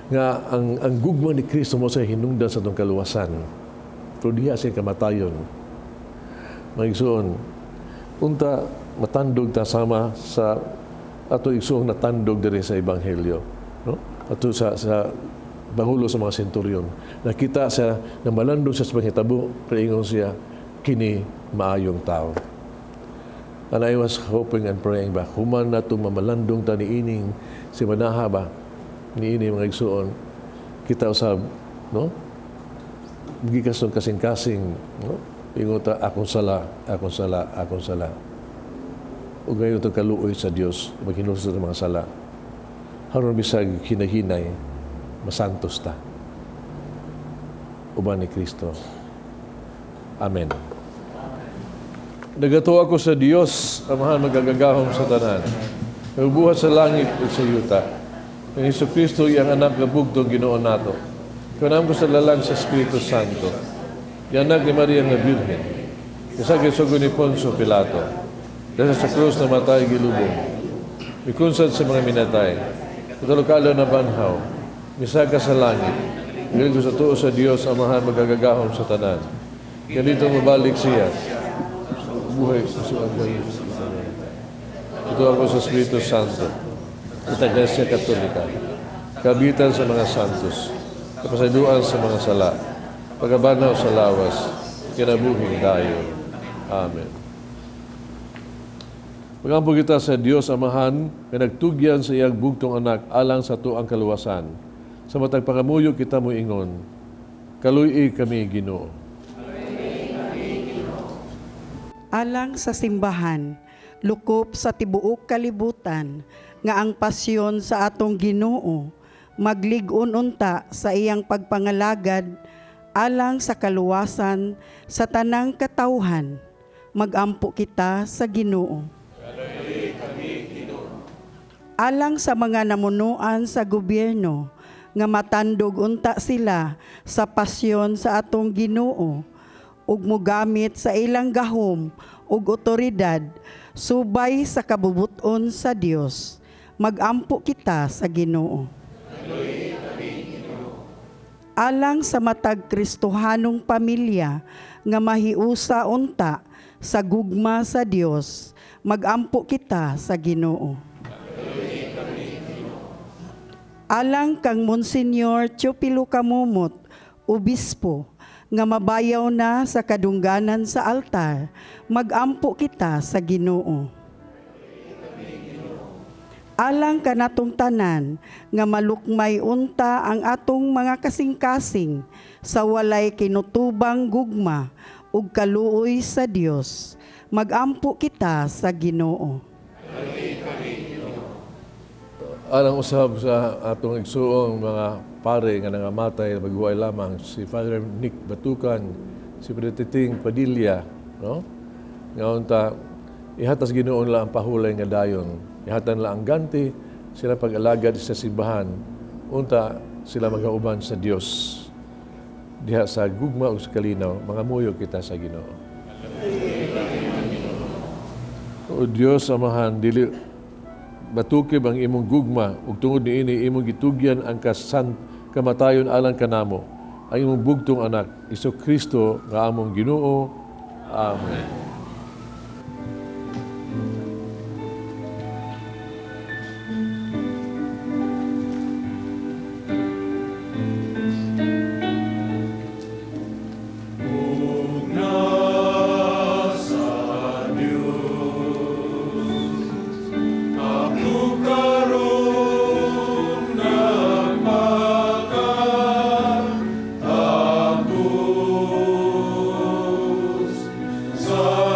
Nga ang gugma ni Kristo mo sa hinungdan sa itong kaluwasan. Pero diha siya kamatayon. Mga igsoon, unta matandog ta sama sa ato igsoong natandog diri sa Ebanghelyo. No? Ato sa Pangulo sa mga senturyon. Nakita siya na malandong siya sa panghitabo, paingon siya, kini maayong tao. And I was hoping and praying ba, human na itong mamalandong ta ni ining si Manaha ba, ni ini mga igsoon, kita usab, no? Gikas ng kasing-kasing, no? Ingota, akong sala. O gayon itong kaluoy sa Diyos, maghinulog sa mga sala. Haron bisag hinahinay, masantos ta. Uban ni Kristo. Amen. Nagato ako sa Diyos, amahan magagagahom sa tanan. Nagbuhat sa langit at sa yuta. Ang Hesus Kristo, iyang anak na bugtong Ginoo nato. Kanam ko sa lalang sa Espiritu Santo. Yang anak ni Maria nga Birhen. Isagay sugo ni Poncio Pilato. Dahil sa krus na matay gilubong. Mikunsad sa mga minatay. Katalukalo na banhaw. Misaga sa langit. Ngayon ko sa tuo sa Diyos, amahan magagagahom sa tanan. ganito mabalik siya. Buhay ko sa ito ako sa Espiritu Santo at Iglesia Katolika, kabitan sa mga santos, kapasaduan sa mga sala, pagabanaw sa lawas, kinabuhing dayon. Amen. Magampo kita sa Dios Amahan, nga nagtugyan sa iyang bugtong anak alang sa tuang kaluwasan. Sa matag pangamuyo kita mo ingon, kaluy kami Ginoo. Alang sa simbahan, lukop sa tibuok kalibutan, nga ang pasyon sa atong Ginoo, maglig-on unta sa iyang pagpangalagad, alang sa kaluwasan sa tanang katawhan, magampo kita sa Ginoo. Alang sa mga namunuan sa gobyerno, nga matandog unta sila sa pasyon sa atong Ginoo, ug mogamit sa ilang gahom ug otoridad subay sa kabubuton sa Dios. Magampo kita sa Ginoo. Alang sa matag Kristohanong pamilya nga mahiusa unta sa gugma sa Dios, magampo kita sa Ginoo. Alang kang Monsignor Teopilo Kamumot, Obispo, nga mabayaw na sa kadungganan sa altar, magampo kita sa Ginoo. Alang kanatong tanan, nga malukmay unta ang atong mga kasing-kasing sa walay kinutubang gugma ug kaluoy sa Dios, magampo kita sa Ginoo. Alang usab sa atong igsuong mga pare nga nangamatay, maghuway lamang, si Father Nick Batukan, si Padre Titing Padilla, no? Nga unta, ihatas Ginoon lang ang pahulay nga dayon. Ihatan lang ang ganti, sila pag-alagad sa simbahan. Unta, sila magkauban sa Dios. Diha sa gugma o sa kalinaw, mga muyo kita sa Ginoo. O Diyos, Amahan, dili batukib ang imong gugma ug tungod niini imong gitugyan ang kamatayon alang kanamo ang imong bugtong anak Jesu-Kristo nga among Ginoo. Amen. Sa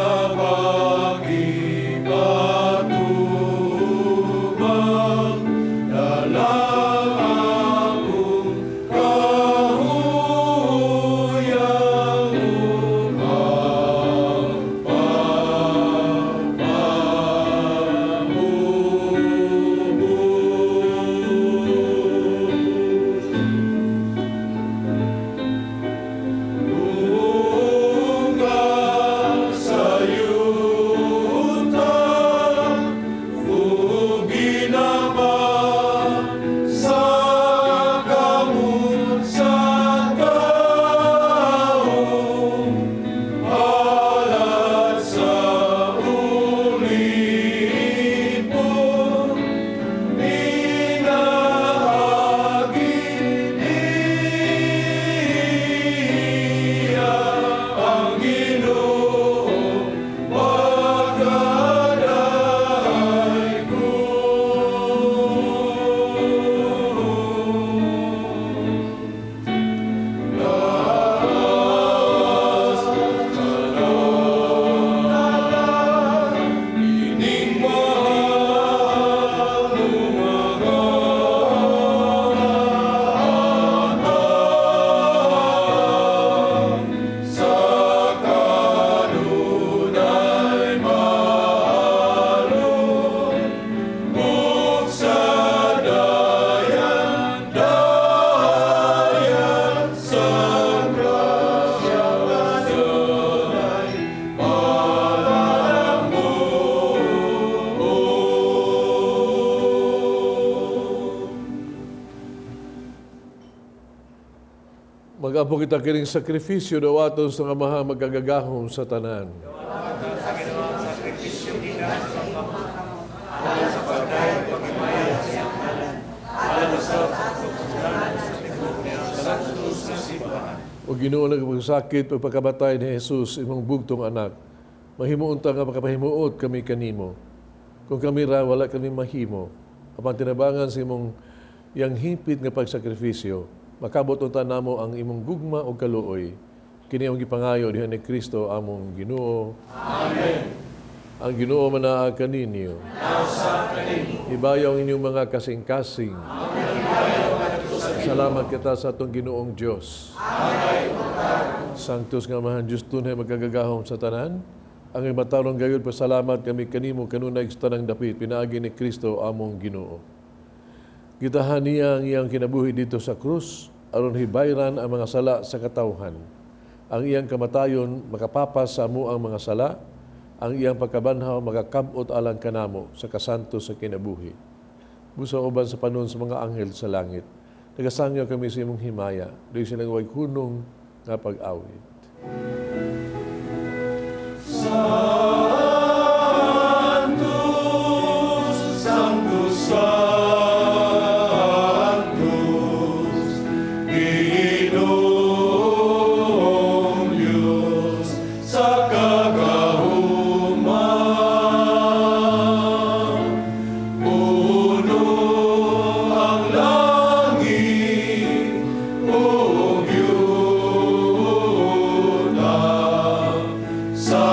Mag-apo kita kining sakrifisyo dawaton sa nga maha magagagahom sa tanan. O Ginoo nagpagsakit pagpakabatay ni Jesus imong bugtong anak. Mahimuon ta nga makapahimuot kami kanimo. Kung kami ra wala kami mahimo, apang tinabangan sa imong yang hipit nga pagsakripisyo, makabot unta namo ang imong gugma o kaluoy. Kini ang gipangayo diha ni Kristo among Ginoo. Amen. Ang Ginoo manaa kaninyo. Ibayaw ang inyong mga kasing-kasing. Salamat kita sa atong Ginoong Dios. Sanctus nga mahan Diyos tunay magkagagahom sa tanan. Ang imatarong gayud pasalamat kami kanimo kanunay sa tanang dapit pinaagi ni Kristo among Ginoo. Gitahan niya ang iyang kinabuhi dito sa krus aron hibayran ang mga sala sa katawhan. Ang iyang kamatayon makapapas sa amo ang mga sala, ang iyang pagkabanhaw makakabot alang kanamo sa kasanto sa kinabuhi. Busa uban sa panon sa mga anghel sa langit. Nagasangyo kami sa imong himaya, doon silang way hunong nga pag-awit. Sanctus, Sanctus, Sanctus, Ginoong Diyos sa kagahuman. Puno ang langit, o Diyuta, sa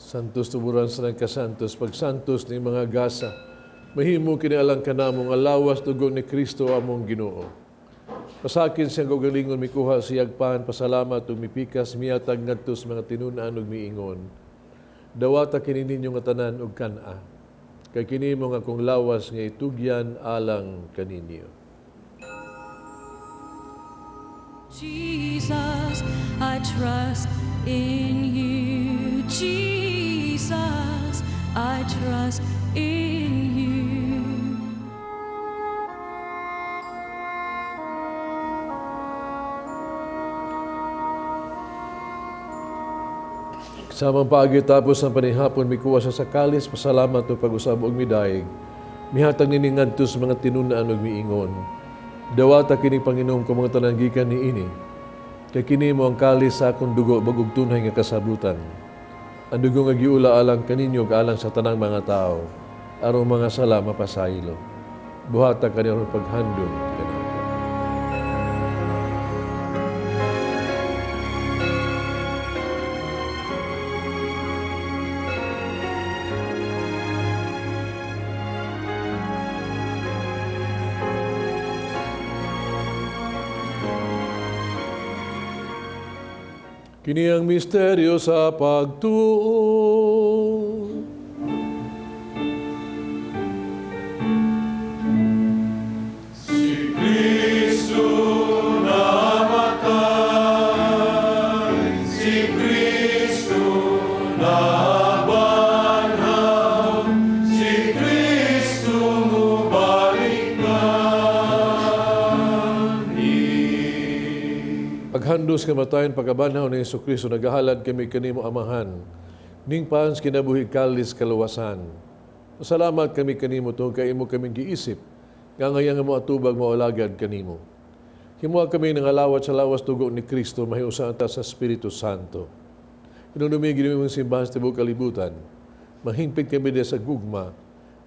Santos tuburan sa nagkasantos, pagsantos ni mga gasa, mahimo kinialang kanamong alawas dugo ni Kristo among Ginoo. Pasakin siyang gagalingon mikuha siyag pan, pasalamat ug mipikas miyatag ngadto sa mga tinunan ug miingon. Dawata kini ninyo nga tanan ug kana. Kay kini mo nga kung lawas nga itugyan alang kaninyo. Jesus, I trust in you. Jesus, I trust in you. Samang paagi tapos ang panihapon, mikuha sa sakalis, pasalamat o pag-usab og midaig. Mihatag nini ngadto sa mga tinunaan ug miingon. Dawata kini Panginoon ko mga tananggikan ni ini. Kay kini mo ang kalis sa akong dugo bagog tunay nga kasabutan. Ang dugo nga giula alang kaninyo alang sa tanang mga tao, aron mga sala mapasaylo. Buhata kaniya paghandom kanako. Kini ang misteryo sa pagtuo. Si Kristo namatay, si Kristo nabanhaw, si Kristo mubalik Paghandos kamatayon pagkabanhaw ni Jesucristo, nagahalad kami kanimo amahan. Ning pans kinabuhi kalis kaluwasan. Salamat kami kanimo tungod kay imo kaming giisip. Nga ngayang mo atubag maulagad kanimo. Himuha kami ng alawat sa lawas tugo ni Kristo, mahiusan ta sa Espiritu Santo. Inunumigin mo mong simbahan sa tibok kalibutan. Mahingpit kami sa gugma,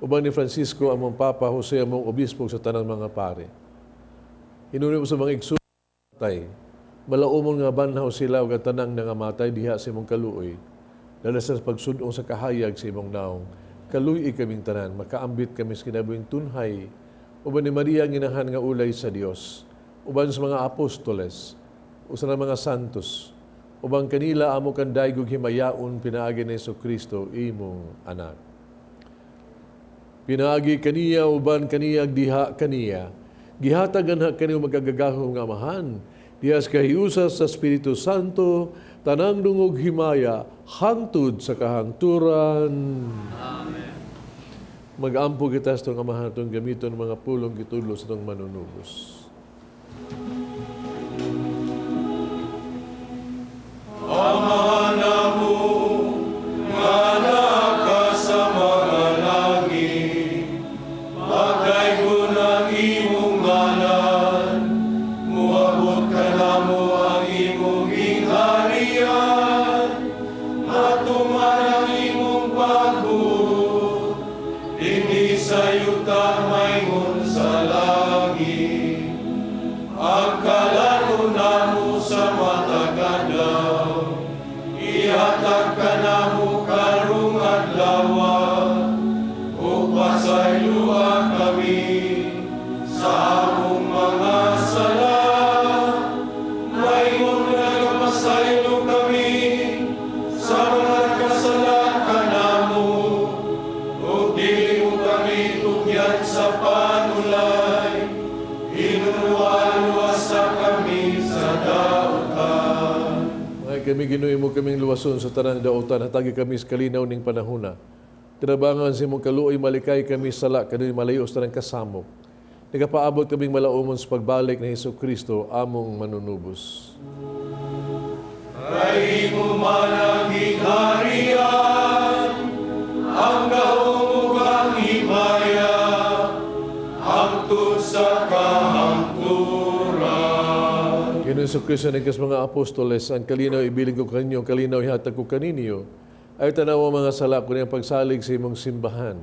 Uban ni Francisco among Papa Jose among obispo sa tanang mga pare. Inuni mo sa mga igsumatay, malaumon nga banhaw sila ug tanang nangamatay diha sa imong kaluoy. Dala sa pagsudong sa kahayag sa imong naong, kaluy kaming tanan, makaambit kami sa kinabuhing tunhay. Uban ni Maria nginahan nga ulay sa Dios, uban sa mga apostoles, usa na mga santos, uban kanila amo kan daygog himayaon pinaagi ni Jesucristo imong anak. Pinaagi kaniya uban kaniya diha kaniya. Gihatagan ha kaniya magagagahom nga amahan. Diyas kahiusa sa Espiritu Santo, tanang dungog himaya, hangtod sa kahangturan. Amen. Mag-ampo kita sa itong amahan itong gamiton ng mga pulong kitudlo sa itong manunubos. Amahan mo, nga naka sa mga langit, bagay ko ng imong ngalan, muabot ka na mo ang imong ingharian, at tuman ang imong pagod, hindi sa yuta mayroon sa langit, ang kalaro na mo sa matagadaw, ihatag ka na mo karong adlaw, upasayloa kami sa among mga sala. Mayroon nagpasaylo kami sa mga kasalanan namo, o dili mo kami tugyan sa panulay, inunuan-luwasa kami sa dautan. Ngay kami ginuy mo kaming luwason sa tanang dautan, hatagi kami sa kalinaw ning panahuna. Tinabangan sa imong kaluoy, malikay kami sala, kanu'y malayo sa tanang kasamok. Nagapaabot kaming malaumon sa pagbalik ni Jesucristo, among manunubos. Ay mo man ang hingharian, ang gahong ang himaya, hangtod sa kahangturan. Ginoong Jesucristo nagkas mga apostoles, ang kalinaw ibilig ko kanyo, ang kalinaw ihatag ko kaninyo, ay tanawa mga sala ko niyang pagsalig sa imong simbahan.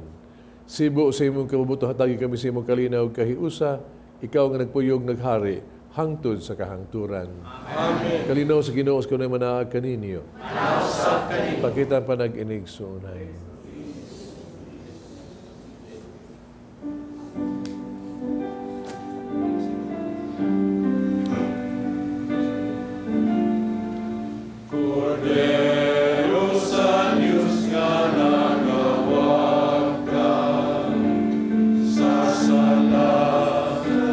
Sibo sa imong kabubuto, hatagi kami sa imong kalinaw kahiusa, ikaw nga nagpuyog naghari, hangtod sa kahangturan. Amen. Kalinaw sa Ginoo ko na manaag kaninyo. Pakita pa nag-inig sunay. Cordero sa Diyos nga nagawag ka, sa sala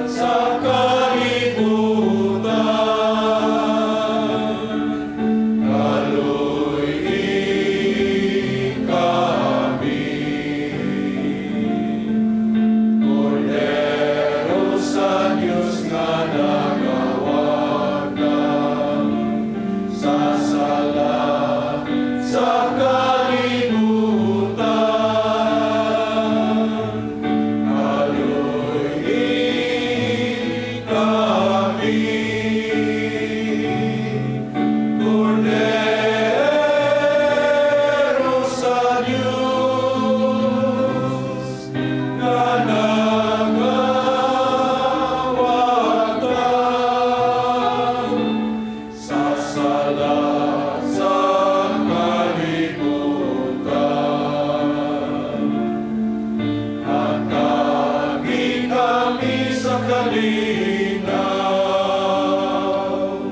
sa kalibutan, kaluy kami. Cordero sa Diyos nga nagawag ka, sa sala sa kalibutan, kaluy kami. Cordero sa Diyos, nga nagawag ka, sa sala sa kalibutan, hatagi kami sa kalinaw.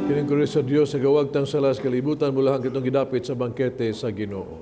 Kining ko sa Diyos, sa gawag tang salas kalibutan, mula hanggang itong gidapit sa bangkete sa Ginoo.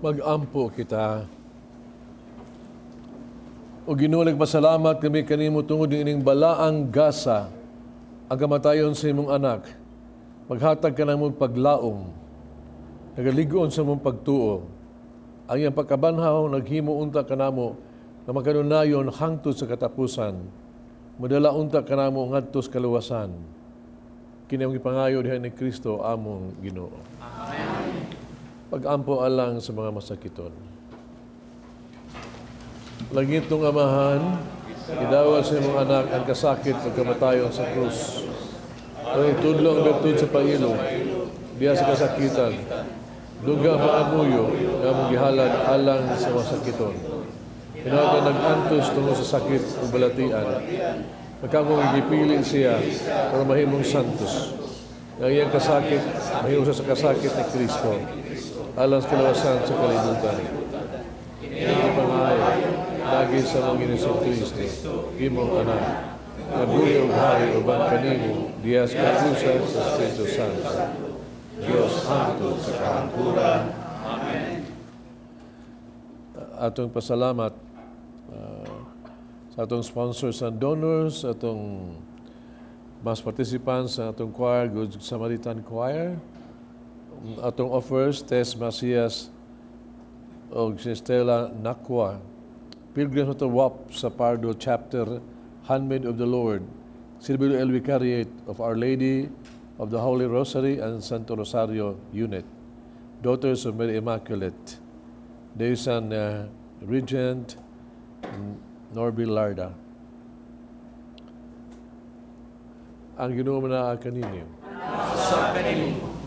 Mag-ampo kita. O Ginoo, nagpasalamat kami kanimo tungod ining balaang gasa ang kamatayon sa imong anak. Maghatag ka ng mong paglaom. Nagaligon sa mong pagtuo. Ang iyang pagkabanhaw, naghimo unta ka namo na makanunayon hangtod sa katapusan. Madala unta ka namo ngadto sa kaluwasan. Kini ang ipangayo diha ni Kristo among Ginoo. Amen. Pag-ampo alang sa mga masakiton. Langit ng Amahan, idawat sa imong anak ang kasakit at kamatayon sa krus. Ang tudlo ang bertud sa pangilo, diya sa kasakitan, duga ang pangamuyo na mong gihalad alang sa masakiton. Pinaka nag-antos tungkol sa sakit o balatian, magkamong gipili siya para mahimong santos. Ang iyang kasakit, mahimong sa kasakit ni Kristo, alang sa kalawasan sa kalibutan. Hindi pangayo, lagi sa mga Ginoong Kristo, imong anak, nabuhi o hari o bang kanimo, diyas kapusa sa Espiritu Santo. Diyos hangtod sa kahangkuran. Amen. Atong pasalamat sa atong sponsors and donors, atong mas participants sa atong choir, Good Samaritan Choir, atong offers, Tess Macias o Stella Nakwa, Pilgrims of the WAP sa Pardo Chapter, Handmaid of the Lord, CWL Vicariate of Our Lady of the Holy Rosary and Santo Rosario Unit, Daughters of Mary Immaculate, Deusan Regent, Norby Larda. Ang Ginoo na kaninyo.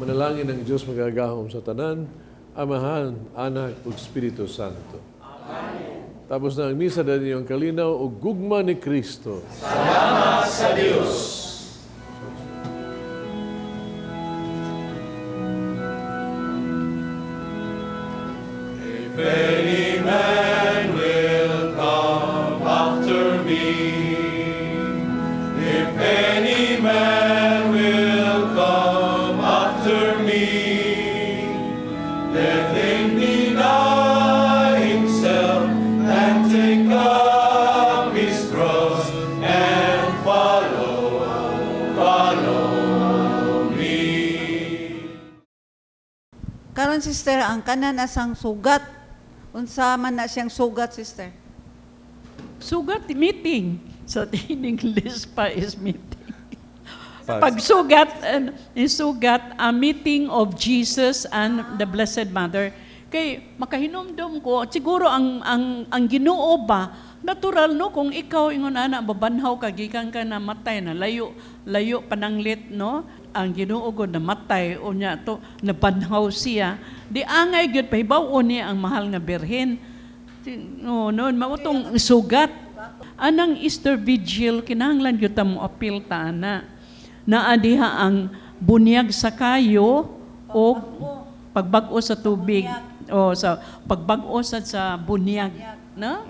Manalangin ng Diyos magagahom sa tanan, Amahan, Anak, ug Espiritu Santo. Amen. Tapos na ang misa dahil yung kalinaw o gugma ni Kristo. Salamat sa Diyos. If any man will come after me, if any man will come after me, let him deny himself and take up his cross and follow me. Karon sister, ang kanan asang sugat. Unsa man na siyang sugat, sister? Sugat, meeting. So, in English pa is meeting. Pagsugat, isugat, a meeting of Jesus and the Blessed Mother. Kay makahinumdum ko, siguro ang Ginoo ba, natural no, kung ikaw ingon ana, babanhaw ka, gikan ka na matay na, layo pananglit, no? Ang Ginoo ko namatay, o niya to, nabanhaw siya. Di angay gyud pahibaw niya ang mahal nga birhen. No, mautong sugat. Anang Easter Vigil, kinahanglan gyud ta mo apil ta ana. Naa diha ang bunyag sa kayo o pagbag-o sa tubig o sa pagbag-o sa bunyag, no?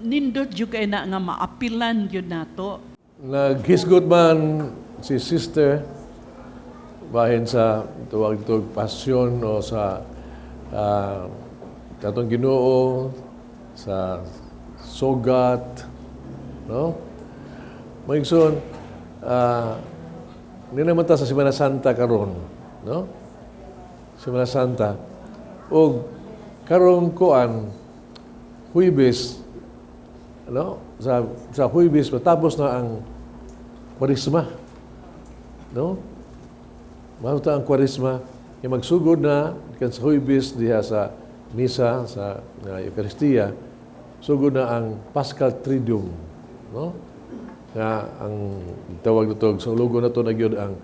Nindot jud kay na nga maapilan gyud nato. Naghisgot man si sister bahin sa tuwag ito pasyon o sa katong Ginoo sa sugat, no? Maigsoon, hindi naman ta sa Semana Santa karon, no? Semana Santa. O karong kuan, Huwebes, no? Sa Huwebes, matapos na ang Kwaresma, no? Mahuta ang Kwaresma, yung magsugod na kan sa Huwebes diha sa misa sa Eucharistia, sugod na ang Paschal Triduum, no? Nga ang tawag nito sa lugo na to na gyud ang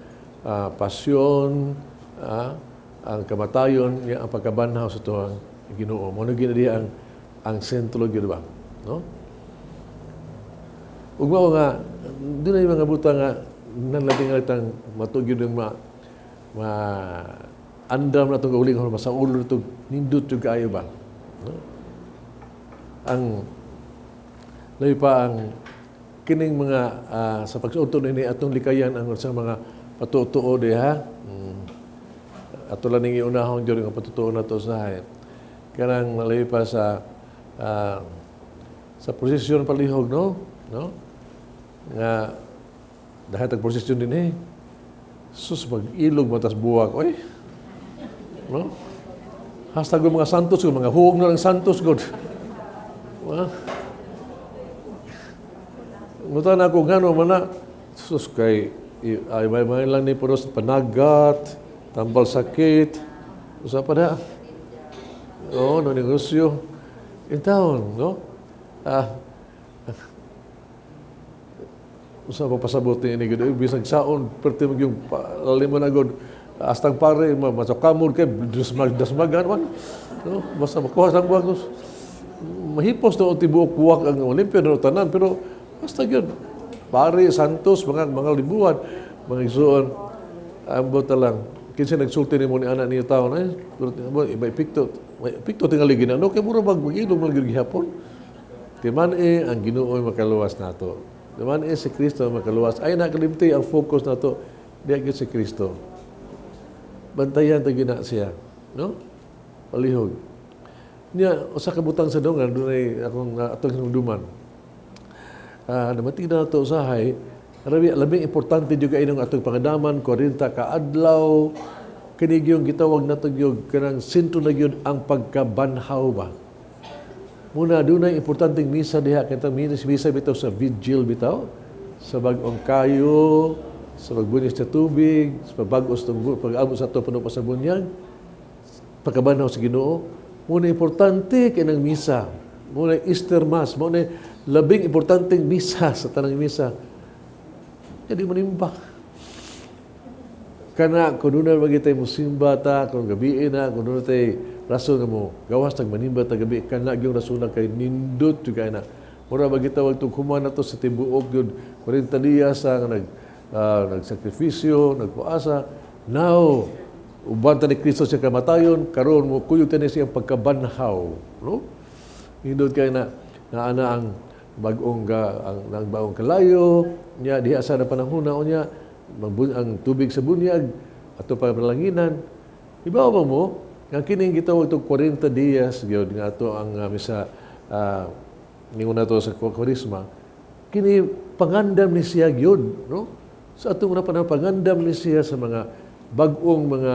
pasyon, ang kamatayon, ang pagkabanhaw sa tuwang Ginoo. Mo na diha ang sentro gyud ba, no? Ug mao nga dunay mga buta nga nanlating matugyod ng andam na itong kauling sa ulo ito, nindot yung kaayo ba? No? Ang labi pa ang kining mga sa pagsuunto ini atong likayan ang sa mga patutuo diha. Ato lang ning iunahon jud ang patutuo nato sa kanang nalipa sa prosesyon palihog, no? Nga dahil tag prosesyon din sus mag-ilog matas buwak, oy. No? Hasta yung mga santos, yung mga huwag na ng santos, God. Mutan ako gano'n mana, sus kay, may lang ni puros panagat, tambal sakit, usa pa na. Oo, no negosyo. Intawon, no? Usa pa pasabot ni ini gud bisag saon perti yung lima na god astang pare masakamod kay dasmagan man, no? Basta makuha sang buwak mahipos na tibuok buwak ang Olympia no tanan pero basta gyud pare santos mga libuan mga igsoon ambot lang kinsa nagsulti nimo ni anak niya taon may pikto tingali ginano kay mura mag-ilog man gyud gihapon timan ang Ginoo makaluwas nato timan si Kristo makaluwas ay nakalimti ang focus nato diya gyud si Kristo bantayan ta gina siya no palihog niya usa ka butang sa dongan dunay akong atong hinumduman namatig na ito usahay, labing importante juga inong atong pangadaman, 40 ka adlaw, kinig yung gitawag na ito yung kanang sinto na yun ang pagkabanhaw ba. Muna, doon ay importanteng misa diha, kitang misa bitaw sa vigil bitaw, sa bagong kayo, sa pagbunis sa tubig, sa pag-abot sa ito, panupa sa bunyag, pagkabanhaw sa Ginoo. Muna, importante kinang misa. Muna, Easter Mass. Muna, labing importanteng misa sa tanang misa. Jadi manimba. Kana kung doon na magitay mo simba ta, kung gabi na, kung doon tayo rason na mo, gawas tag manimba ta gabi, kana yung rason na kay nindot juga na. Mura magitawag itong kumana to sa tibuok yun, 40 dias ang nagsakripisyo, nagpuasa. Now, uban ta ni Kristo siya kamatayon, karon mo kuyog tayo siyang pagkabanhaw. No? Nindot kayo na ana ang bagong kalayo niya diha sa panahon na niya ang tubig sa bunyag ato pa palanginan ibaw ba mo ang kining gitawag og 40 dias gyud nga ato ang misa ningon nato sa Kwaresma kini pangandam ni siya gyud no sa atong na panahon pangandam ni siya sa mga bag-ong mga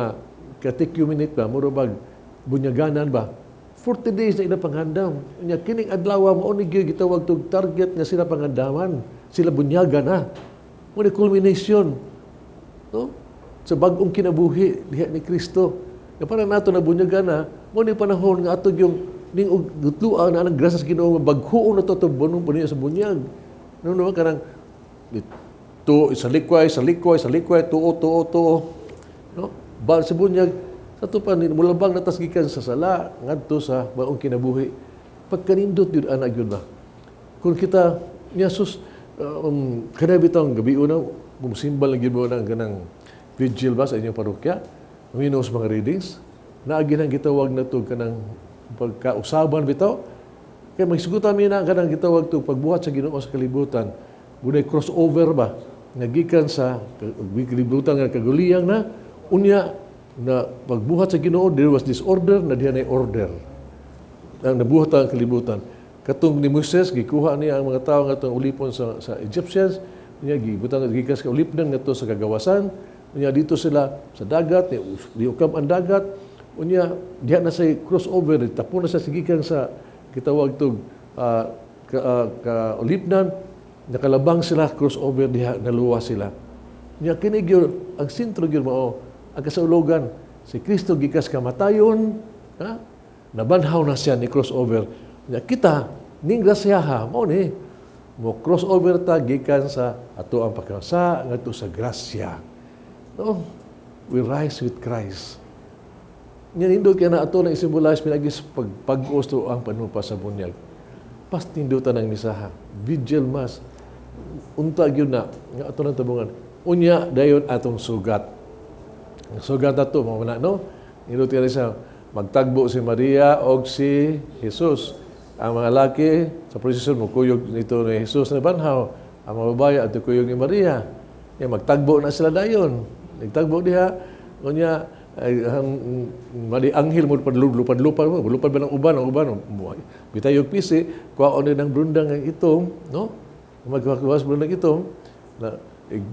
catechumenate ba muro bag bunyaganan ba 40 days na panghadam. Nya kining adlaw mo ni gitawag tog target nga sila panghandaman, sila bunyagan na. Mo ni culmination. No? Sa bag-ong kinabuhi diha ni Kristo. Nga para nato na bunyagan na, mo ni panahon nga ato yung ning gutluan na ang grasya sa Ginoo baghuon na to bunong puniya sa bunyag. No kanang sa likway, tuo. No? Bal sa bunyag ato pa ni mulabang natas gikan sa sala ngadto sa baong kinabuhi pagkanindot yun ana gyud ba kung kita Jesus kada bitong gabi una gumsimbal lagi mo nang ganang vigil ba sa inyong parokya minos mga readings naagi nang gitawag na to kanang pagkausaban bitaw kay magsigutan mi na kanang gitawag to pagbuhat sa Ginoo sa kalibutan bunay crossover ba nagikan sa kalibutan nga kaguliyang na unya na pagbuhat sa Ginoo there was disorder na diha nay order ang nabuhat ang kalibutan katong ni Moses gikuha niya ang mga tawo nga atong ulipon sa Egyptians niya gibutang gikas ka ulipnan ngadto sa kagawasan niya dito sila sa dagat liukab ang dagat unya diha na say crossover tapon na sa sigikan sa gitawag tog ka ulipnan nakalabang sila crossover diha naluwas sila niya kini gyud ang sentro gyud mao ang kasaulogan, si Kristo gikas kamatayon, nabanhaw na siya ni crossover. Kita, ning grasyaha, mo ni, mo crossover ta, gikan sa ato ang pagkasa, ngadto sa grasya. No? We rise with Christ. Yan indot kaya na ato na isimbolize, pinagis pag-usto ang panupa sa bunyag. Pas tindutan ng misaha, vigil mass, unta yun na, nga ato ng tabungan, unya dayon atong sugat. Sugat na ito, mga no? Inuti rin siya, magtagbo si Maria o si Jesus. Ang mga laki, sa prosesyon mo, kuyog nito ni Jesus na banhaw. Ang mga babae at kuyog ni Maria. Magtagbo na sila dayon. Nagtagbo diha, kunya, mali anghel mo lupad-lupad mo, lupad ba ng uban, bitay yung pisi, kuhaon din ng brundang ng itong, no? Magkuhawas brundang itong, na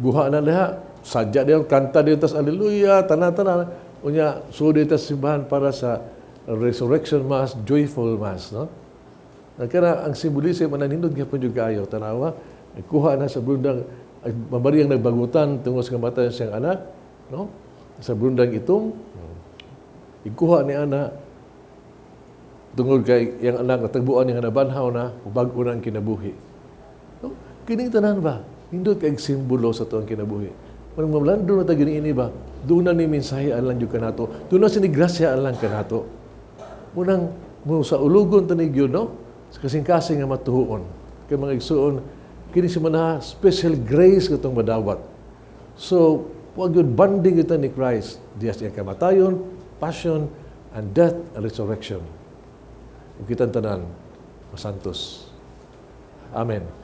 buha na liha, sadya din, kanta din, tas aleluya, tanan-tanan, unya, sudi tas simbahan para sa resurrection mass, joyful mass, no? Kaya ang simbolism, mananindod nga po yung kayo, tanawa, kuha na sa brundang, mabariyang nagbagutan tungkol sa kamatayan siyang anak, no? Sa brundang itong, ikuha ni ana, tungkol kay yung anak, natagbuan niya nabanhaw na, bago na ang kinabuhi. No? Kining tanan ba? Hindot kay simbolo sa ito ang kinabuhi. Parang mamlando na tagini ini ba? Doon na ni mensahe alang yung kanato. Doon na sinigrasya alang kanato. Munang, sa ulugon tanig yun, no? Sa kasing-kasing nga matuhuon. Kaya mga igsuon, kini si mana special grace katong madawat. So, huwag yun banding ito ni Christ. Diyas iyang kamatayon, passion, and death, and resurrection. Ug kitang tanan, masantos. Amen.